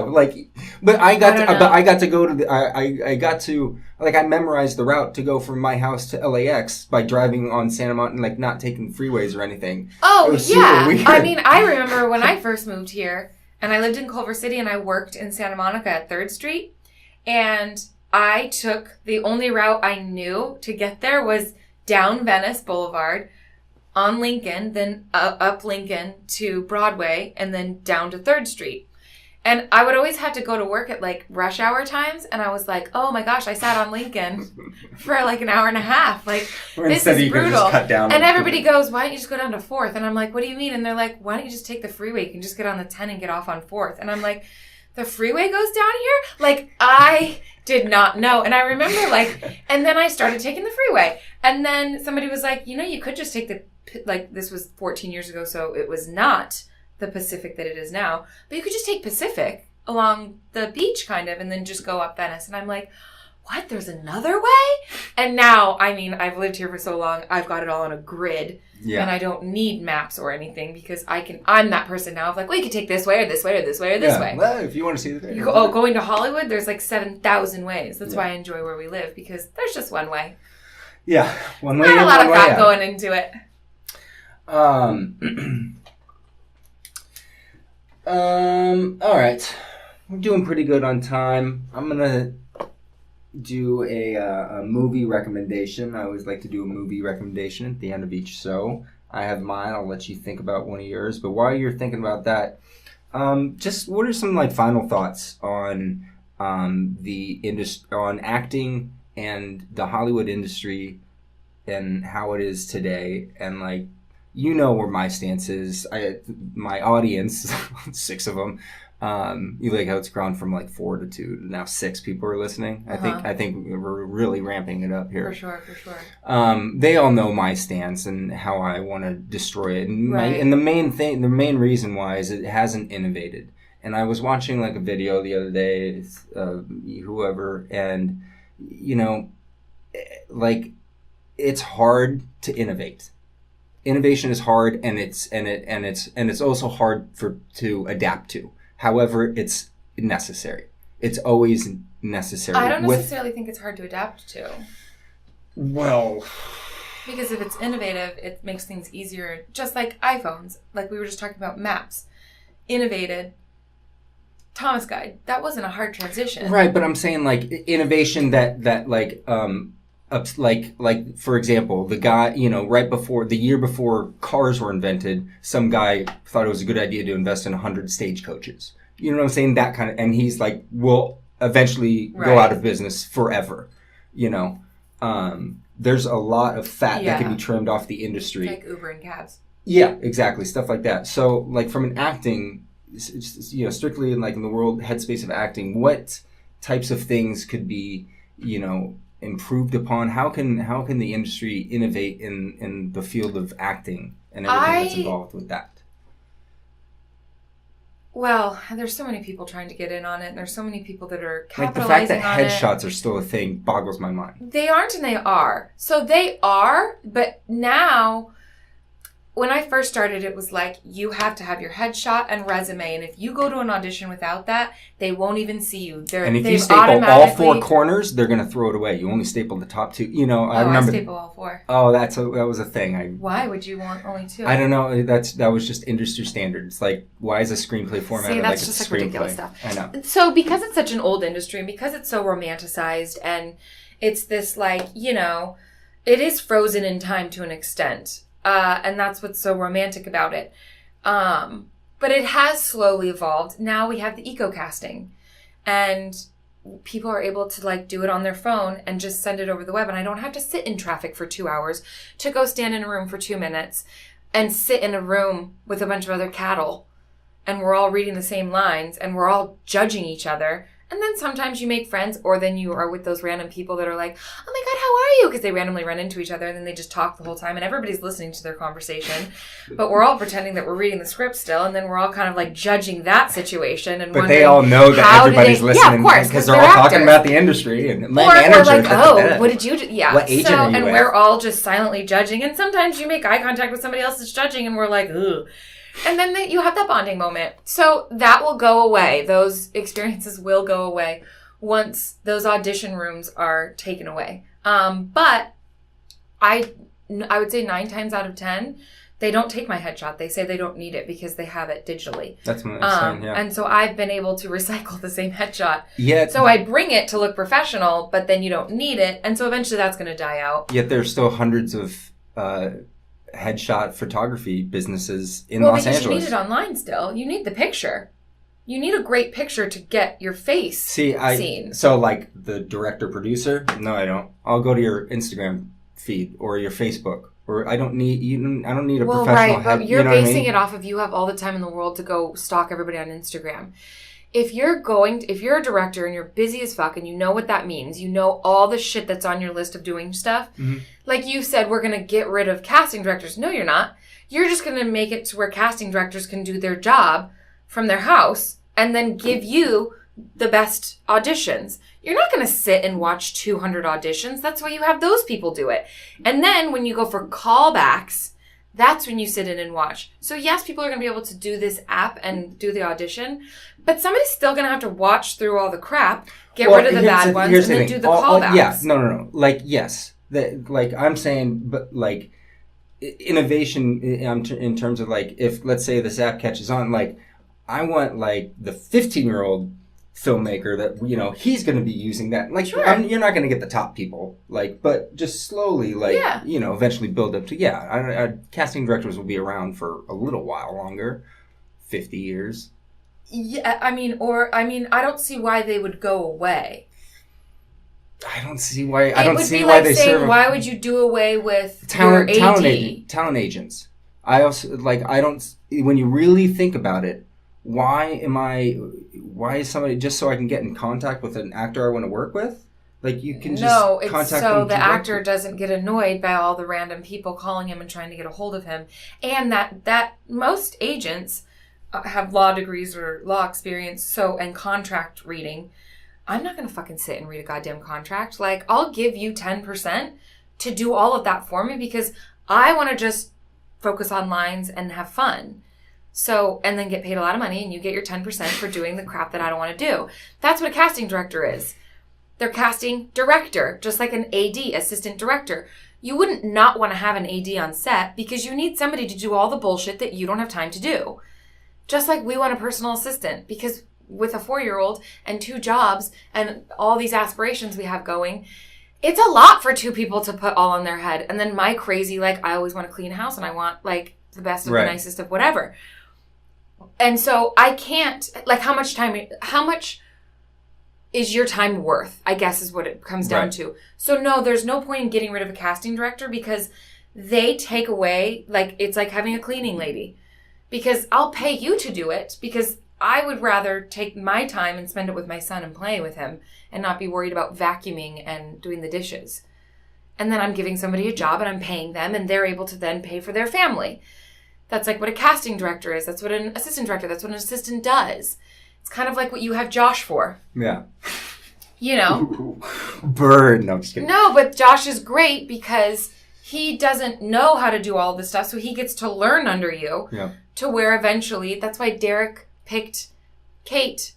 like, but I got to go to I got to, like, I memorized the route to go from my house to LAX by driving on Santa Monica, like, not taking freeways or anything. Oh, yeah. I mean, I remember when I first moved here, and I lived in Culver City, and I worked in Santa Monica at 3rd Street, and I took, the only route I knew to get there was down Venice Boulevard, on Lincoln, then up Lincoln to Broadway, and then down to 3rd Street. And I would always have to go to work at like rush hour times, and I was like, "Oh my gosh, I sat on Lincoln for like an hour and a half. Like, this is brutal." Just cut down and everybody goes, "Why don't you just go down to 4th?" And I'm like, "What do you mean?" And they're like, "Why don't you just take the freeway? You can just get on the 10 and get off on 4th." And I'm like, "The freeway goes down here?" Like, I did not know. And I remember like, and then I started taking the freeway, and then somebody was like, "You could just take the this was 14 years ago, so it was not the Pacific that it is now, but you could just take Pacific along the beach kind of and then just go up Venice." And I'm like, what? There's another way? And now, I mean, I've lived here for so long, I've got it all on a grid. Yeah. And I don't need maps or anything because I'm that person now of like, well, you could take this way or this way or this way or this way. Well, if you want to see the thing. Going to Hollywood, there's like 7,000 ways. That's why I enjoy where we live, because there's just one way. Yeah. One way. Not a lot of thought going into it. All right. We're doing pretty good on time. I'm gonna do a movie recommendation. I always like to do a movie recommendation at the end of each show. I have mine. I'll let you think about one of yours. But while you're thinking about that, just what are some like final thoughts on the industry, on acting and the Hollywood industry and how it is today, and like, you know where my stance is. My audience, 6 of them. You like how it's grown from like 4 to 2 to now 6 people are listening. I think we're really ramping it up here. For sure. They all know my stance and how I want to destroy it. And the main reason why is it hasn't innovated. And I was watching like a video the other day, whoever, and like, it's hard to innovate. Innovation is hard, and it's also hard to adapt to. However, it's necessary. It's always necessary. I don't necessarily think it's hard to adapt to. Well, because if it's innovative, it makes things easier. Just like iPhones, like we were just talking about maps, innovated. Thomas Guide, that wasn't a hard transition, right? But I'm saying like innovation that like. Like for example, the guy, right before the year before cars were invented, some guy thought it was a good idea to invest in 100 stagecoaches. You know what I'm saying? That kind of, and he's like, will eventually go out of business forever. There's a lot of fat that can be trimmed off the industry, like Uber and cabs. Yeah, exactly, stuff like that. So, like from an acting, strictly in the world headspace of acting, what types of things could be, improved upon? How can the industry innovate in the field of acting and everything that's involved with that? Well, there's so many people trying to get in on it, and there's so many people that are capitalizing on it. Like the fact that headshots are still a thing boggles my mind. They aren't, and they are. So they are, but now, when I first started, it was like, you have to have your headshot and resume, and if you go to an audition without that, they won't even see you. And if you staple all 4 corners, they're going to throw it away. You only staple the top 2. I remember. I staple all 4. Oh, that was a thing. Why would you want only 2? I don't know. That was just industry standards. Like, why is a screenplay formatted like a screenplay? See, that's just ridiculous stuff. I know. So because it's such an old industry, and because it's so romanticized, and it's this it is frozen in time to an extent. And that's what's so romantic about it. But it has slowly evolved. Now we have the eco-casting. And people are able to like do it on their phone and just send it over the web. And I don't have to sit in traffic for 2 hours to go stand in a room for 2 minutes and sit in a room with a bunch of other cattle. And we're all reading the same lines and we're all judging each other. And then sometimes you make friends, or then you are with those random people that are like, oh my God, how are you? Because they randomly run into each other and then they just talk the whole time and everybody's listening to their conversation. But we're all pretending that we're reading the script still, and then we're all kind of like judging that situation. And but they all know that everybody's listening. Yeah, of course. Because they're all actors. Talking about the industry. And my manager, like, oh, what did you do? Yeah. What agent are you and with? We're all just silently judging. And sometimes you make eye contact with somebody else that's judging and we're like, ugh. And then you have that bonding moment. So that will go away. Those experiences will go away once those audition rooms are taken away. But I would say 9 times out of 10, they don't take my headshot. They say they don't need it because they have it digitally. That's what I'm saying, yeah. And so I've been able to recycle the same headshot. Yet, so I bring it to look professional, but then you don't need it. And so eventually that's going to die out. Yet there's still hundreds of headshot photography businesses in Los Angeles. You need it online still. You need the picture. You need a great picture to get your face seen. So like the director producer? No, I don't. I'll go to your Instagram feed or your Facebook. Or I don't need a professional right, head. But you're basing it off of you have all the time in the world to go stalk everybody on Instagram. If you're a director and you're busy as fuck and you know what that means, you know all the shit that's on your list of doing stuff. Mm-hmm. Like you said, we're going to get rid of casting directors. No, you're not. You're just going to make it to where casting directors can do their job from their house and then give you the best auditions. You're not going to sit and watch 200 auditions. That's why you have those people do it. And then when you go for callbacks, that's when you sit in and watch. So yes, people are going to be able to do this app and do the audition, but somebody's still going to have to watch through all the crap, get rid of the bad ones, and then do the callbacks. Yeah, no. Like, yes. Like, I'm saying, but like, innovation in terms of like, if, let's say this app catches on, like, I want like the 15-year-old filmmaker that, you know, he's going to be using that. Like, sure. You're not going to get the top people, like, but just slowly, like, you know, eventually build up to, casting directors will be around for a little while longer, 50 years. Yeah, I don't see why they would go away. I don't see why. Why would you do away with talent agents? I also when you really think about it, why is somebody just so I can get in contact with an actor I want to work with? Like, you can just contact them. So the actor doesn't get annoyed by all the random people calling him and trying to get a hold of him, and that most agents have law degrees or law experience, and contract reading. I'm not going to fucking sit and read a goddamn contract. Like, I'll give you 10% to do all of that for me because I want to just focus on lines and have fun. So, and then get paid a lot of money and you get your 10% for doing the crap that I don't want to do. That's what a casting director is. They're casting director, just like an AD, assistant director. You wouldn't not want to have an AD on set because you need somebody to do all the bullshit that you don't have time to do. Just like we want a personal assistant because with a 4-year-old and 2 jobs and all these aspirations we have going, it's a lot for 2 people to put all on their head. And then my crazy, like, I always want to clean a house and I want, like, the best of the nicest of whatever. And so I can't, like, how much is your time worth, I guess is what it comes down to. So no, there's no point in getting rid of a casting director because they take away, like, it's like having a cleaning lady. Because I'll pay you to do it because I would rather take my time and spend it with my son and play with him and not be worried about vacuuming and doing the dishes. And then I'm giving somebody a job and I'm paying them and they're able to then pay for their family. That's like what a casting director is. That's what an assistant director, that's what an assistant does. It's kind of like what you have Josh for. Yeah. You know? Burn. No, I'm just kidding. No, but Josh is great because he doesn't know how to do all this stuff, so he gets to learn under you to where eventually, that's why Derek picked Kate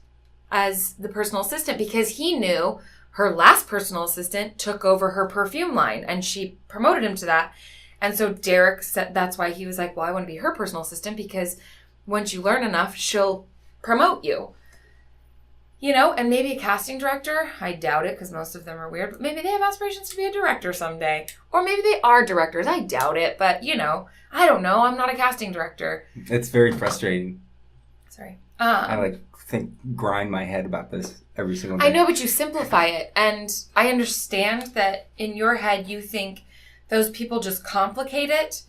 as the personal assistant because he knew her last personal assistant took over her perfume line and she promoted him to that. And so Derek said that's why he was like, well, I want to be her personal assistant because once you learn enough, she'll promote you. You know, and maybe a casting director, I doubt it because most of them are weird, but maybe they have aspirations to be a director someday. Or maybe they are directors. I doubt it, but, you know, I don't know. I'm not a casting director. It's very frustrating. Sorry. I grind my head about this every single day. I know, but you simplify it. And I understand that in your head you think those people just complicate it.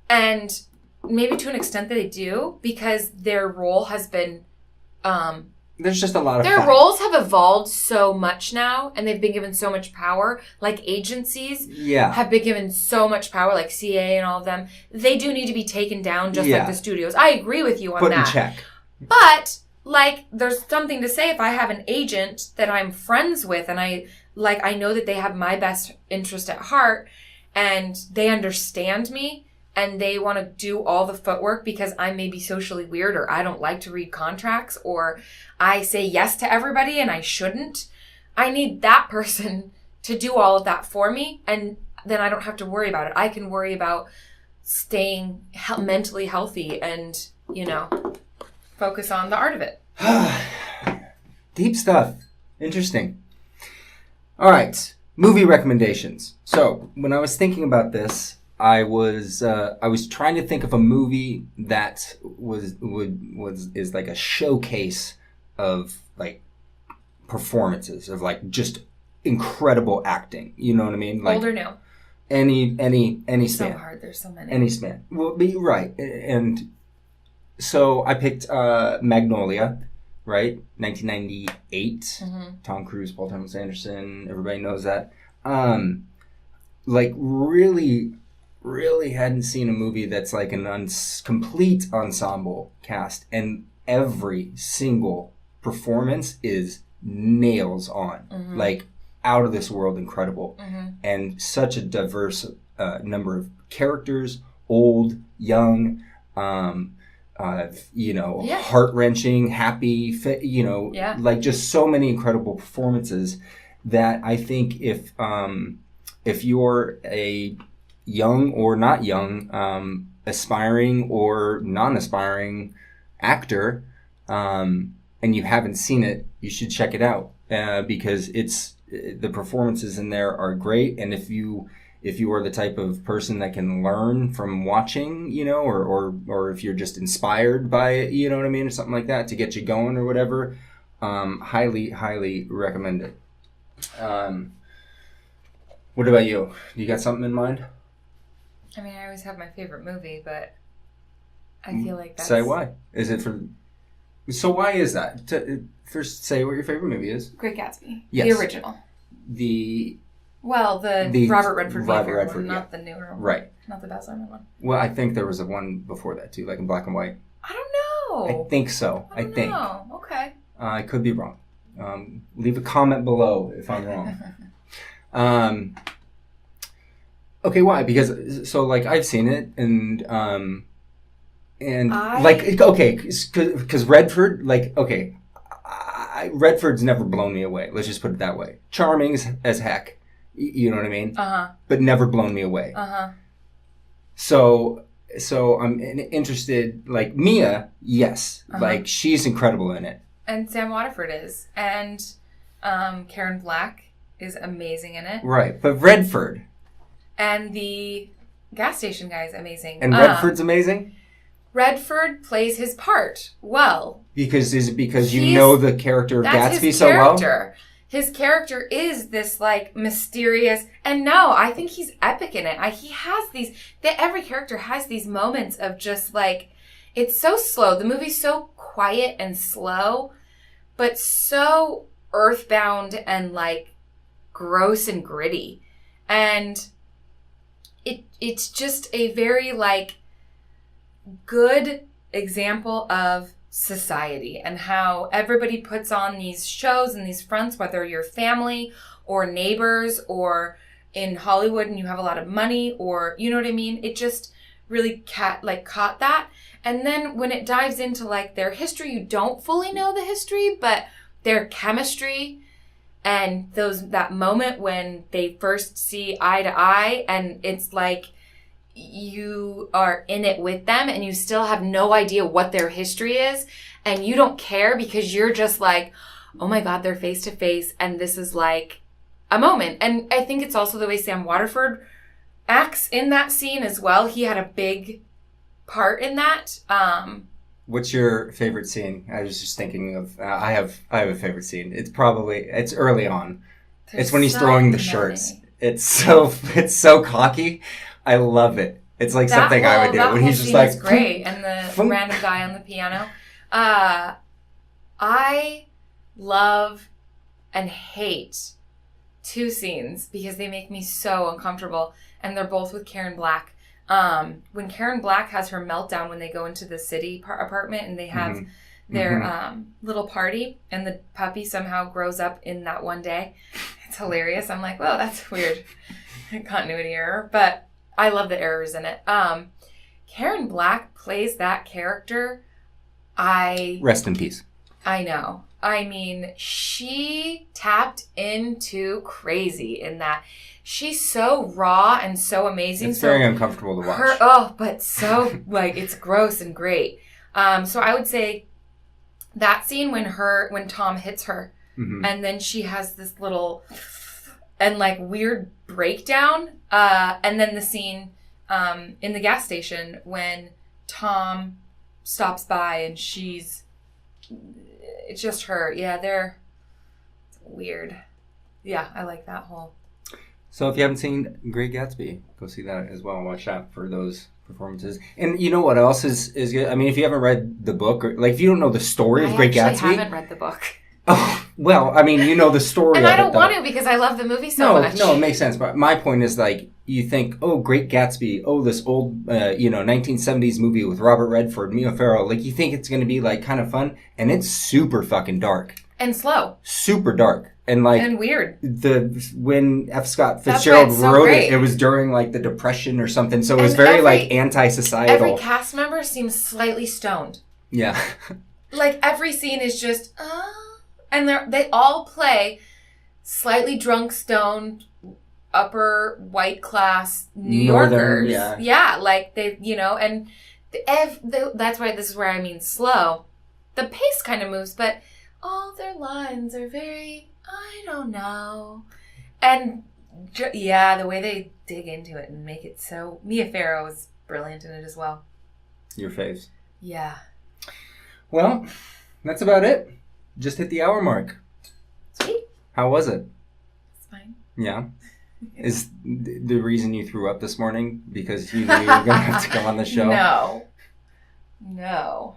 And maybe to an extent that they do, because their role has been... there's just a lot of their roles have evolved so much now, and they've been given so much power. Like agencies have been given so much power, like CA and all of them. They do need to be taken down, just like the studios. I agree with you on Put that. in check. But like, there's something to say if I have an agent that I'm friends with, and I know that they have my best interest at heart, and they understand me. And they want to do all the footwork because I may be socially weird, or I don't like to read contracts, or I say yes to everybody and I shouldn't. I need that person to do all of that for me. And then I don't have to worry about it. I can worry about staying mentally healthy and, focus on the art of it. Deep stuff. Interesting. All right. Movie recommendations. So when I was thinking about this, I was trying to think of a movie that is like a showcase of like performances of like just incredible acting. You know what I mean? Like, old or new? Any span. So hard. There's so many. Any span. Well, but you're right. And so I picked Magnolia, right? 1998. Mm-hmm. Tom Cruise, Paul Thomas Anderson. Everybody knows that. Like really hadn't seen a movie that's like an complete ensemble cast, and every single performance is nails on. Mm-hmm. Like out of this world incredible. Mm-hmm. And such a diverse number of characters, old, young, heart-wrenching, happy, like just so many incredible performances that I think if you're a young or not young, aspiring or non-aspiring actor, and you haven't seen it, you should check it out because the performances in there are great. And if you are the type of person that can learn from watching, or if you're just inspired by it, you know what I mean, or something like that to get you going or whatever, highly recommend it. What about you? You got something in mind? I mean, I always have my favorite movie, but I feel like that's... Say why. Is it for... So why is that? First, say what your favorite movie is. Great Gatsby. Yes. The original. The Robert Redford one, not the newer one. Right. Not the Baz Luhrmann one. Well, I think there was a one before that, too, like in black and white. I don't know. I think so. I think. Okay. I could be wrong. Leave a comment below if I'm wrong. Okay, why? Because I've seen it, and because Redford, Redford's never blown me away. Let's just put it that way. Charming as heck, you know what I mean? But never blown me away. So I'm interested. Like Mia, yes, like she's incredible in it, and Sam Waterford is, and Karen Black is amazing in it. Right, but Redford. And the gas station guy is amazing. And Redford's amazing? Redford plays his part well. Because you know the character of Gatsby so well? His character is this, like, mysterious... And no, I think he's epic in it. He has these... Every character has these moments of just, like... It's so slow. The movie's so quiet and slow, but so earthbound and, like, gross and gritty. And... It's just a very, like, good example of society and how everybody puts on these shows and these fronts, whether you're family or neighbors or in Hollywood and you have a lot of money or, you know what I mean? It just really caught that. And then when it dives into, like, their history, you don't fully know the history, but their chemistry... And that moment when they first see eye to eye, and it's like you are in it with them and you still have no idea what their history is, and you don't care because you're just like, oh my God, they're face to face, and this is like a moment. And I think it's also the way Sam Waterford acts in that scene as well. He had a big part in that. What's your favorite scene? I was just thinking of. I have a favorite scene. It's early on. It's when he's throwing the shirts. It's so cocky. I love it. It's like something I would do. When he's just like, great, and the random guy on the piano. I love and hate two scenes because they make me so uncomfortable, and they're both with Karen Black. When Karen Black has her meltdown when they go into the city apartment and they have their little party, and the puppy somehow grows up in that one day. It's hilarious. I'm like, well, that's weird. Continuity error. But I love the errors in it. Karen Black plays that character. Rest in peace. I know. I mean, she tapped into crazy in that. She's so raw and so amazing. It's very uncomfortable to watch. But so, like, it's gross and great. So I would say that scene when Tom hits her, and then she has this little and like weird breakdown, and then the scene in the gas station when Tom stops by and it's just her. Yeah, it's weird. Yeah, I like that whole. So if you haven't seen Great Gatsby, go see that as well. Watch that for those performances. And you know what else is good? I mean, if you haven't read the book, or like if you don't know the story of Great Gatsby. I haven't read the book. Oh, well, I mean, you know the story and of it. And I don't want to because I love the movie so much. No, it makes sense. But my point is like, you think, oh, Great Gatsby, oh, this old, 1970s movie with Robert Redford, Mia Farrow. Like, you think it's going to be like kind of fun. And it's super fucking dark. And slow. Super dark. And like and weird. When F. Scott Fitzgerald wrote it was during like the Depression or something, so it was very like anti-societal. Every cast member seems slightly stoned. Yeah, like every scene is just, and they all play slightly drunk, stoned, upper white class New Yorkers. Yeah, like they, and that's why this is where I mean slow. The pace kind of moves, but all their lines are very. I don't know. And, the way they dig into it and make it so... Mia Farrow is brilliant in it as well. Your faves. Yeah. Well, that's about it. Just hit the hour mark. Sweet. How was it? It's fine. Yeah. Is the reason you threw up this morning because you knew you were going to have to come on the show? No.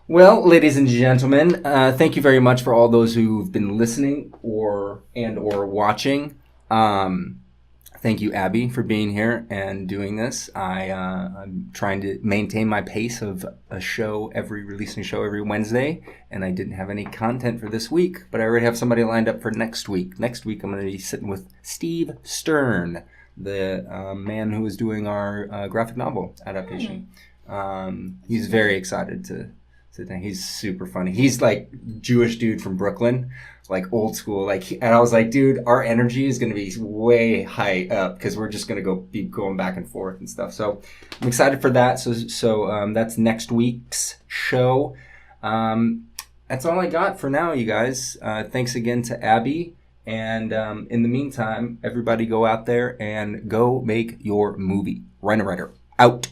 Well, ladies and gentlemen, thank you very much for all those who've been listening or watching. Thank you, Abby, for being here and doing this. I'm trying to maintain my pace of releasing a show every Wednesday, and I didn't have any content for this week, but I already have somebody lined up for next week. Next week, I'm going to be sitting with Steve Stern, the man who is doing our graphic novel adaptation. He's very excited to. He's super funny. He's like Jewish dude from Brooklyn, like old school. And I was like, dude, our energy is going to be way high up because we're just going to be going back and forth and stuff. So I'm excited for that. So that's next week's show. That's all I got for now, you guys. Thanks again to Abby. And in the meantime, everybody go out there and go make your movie. RynoRyder out.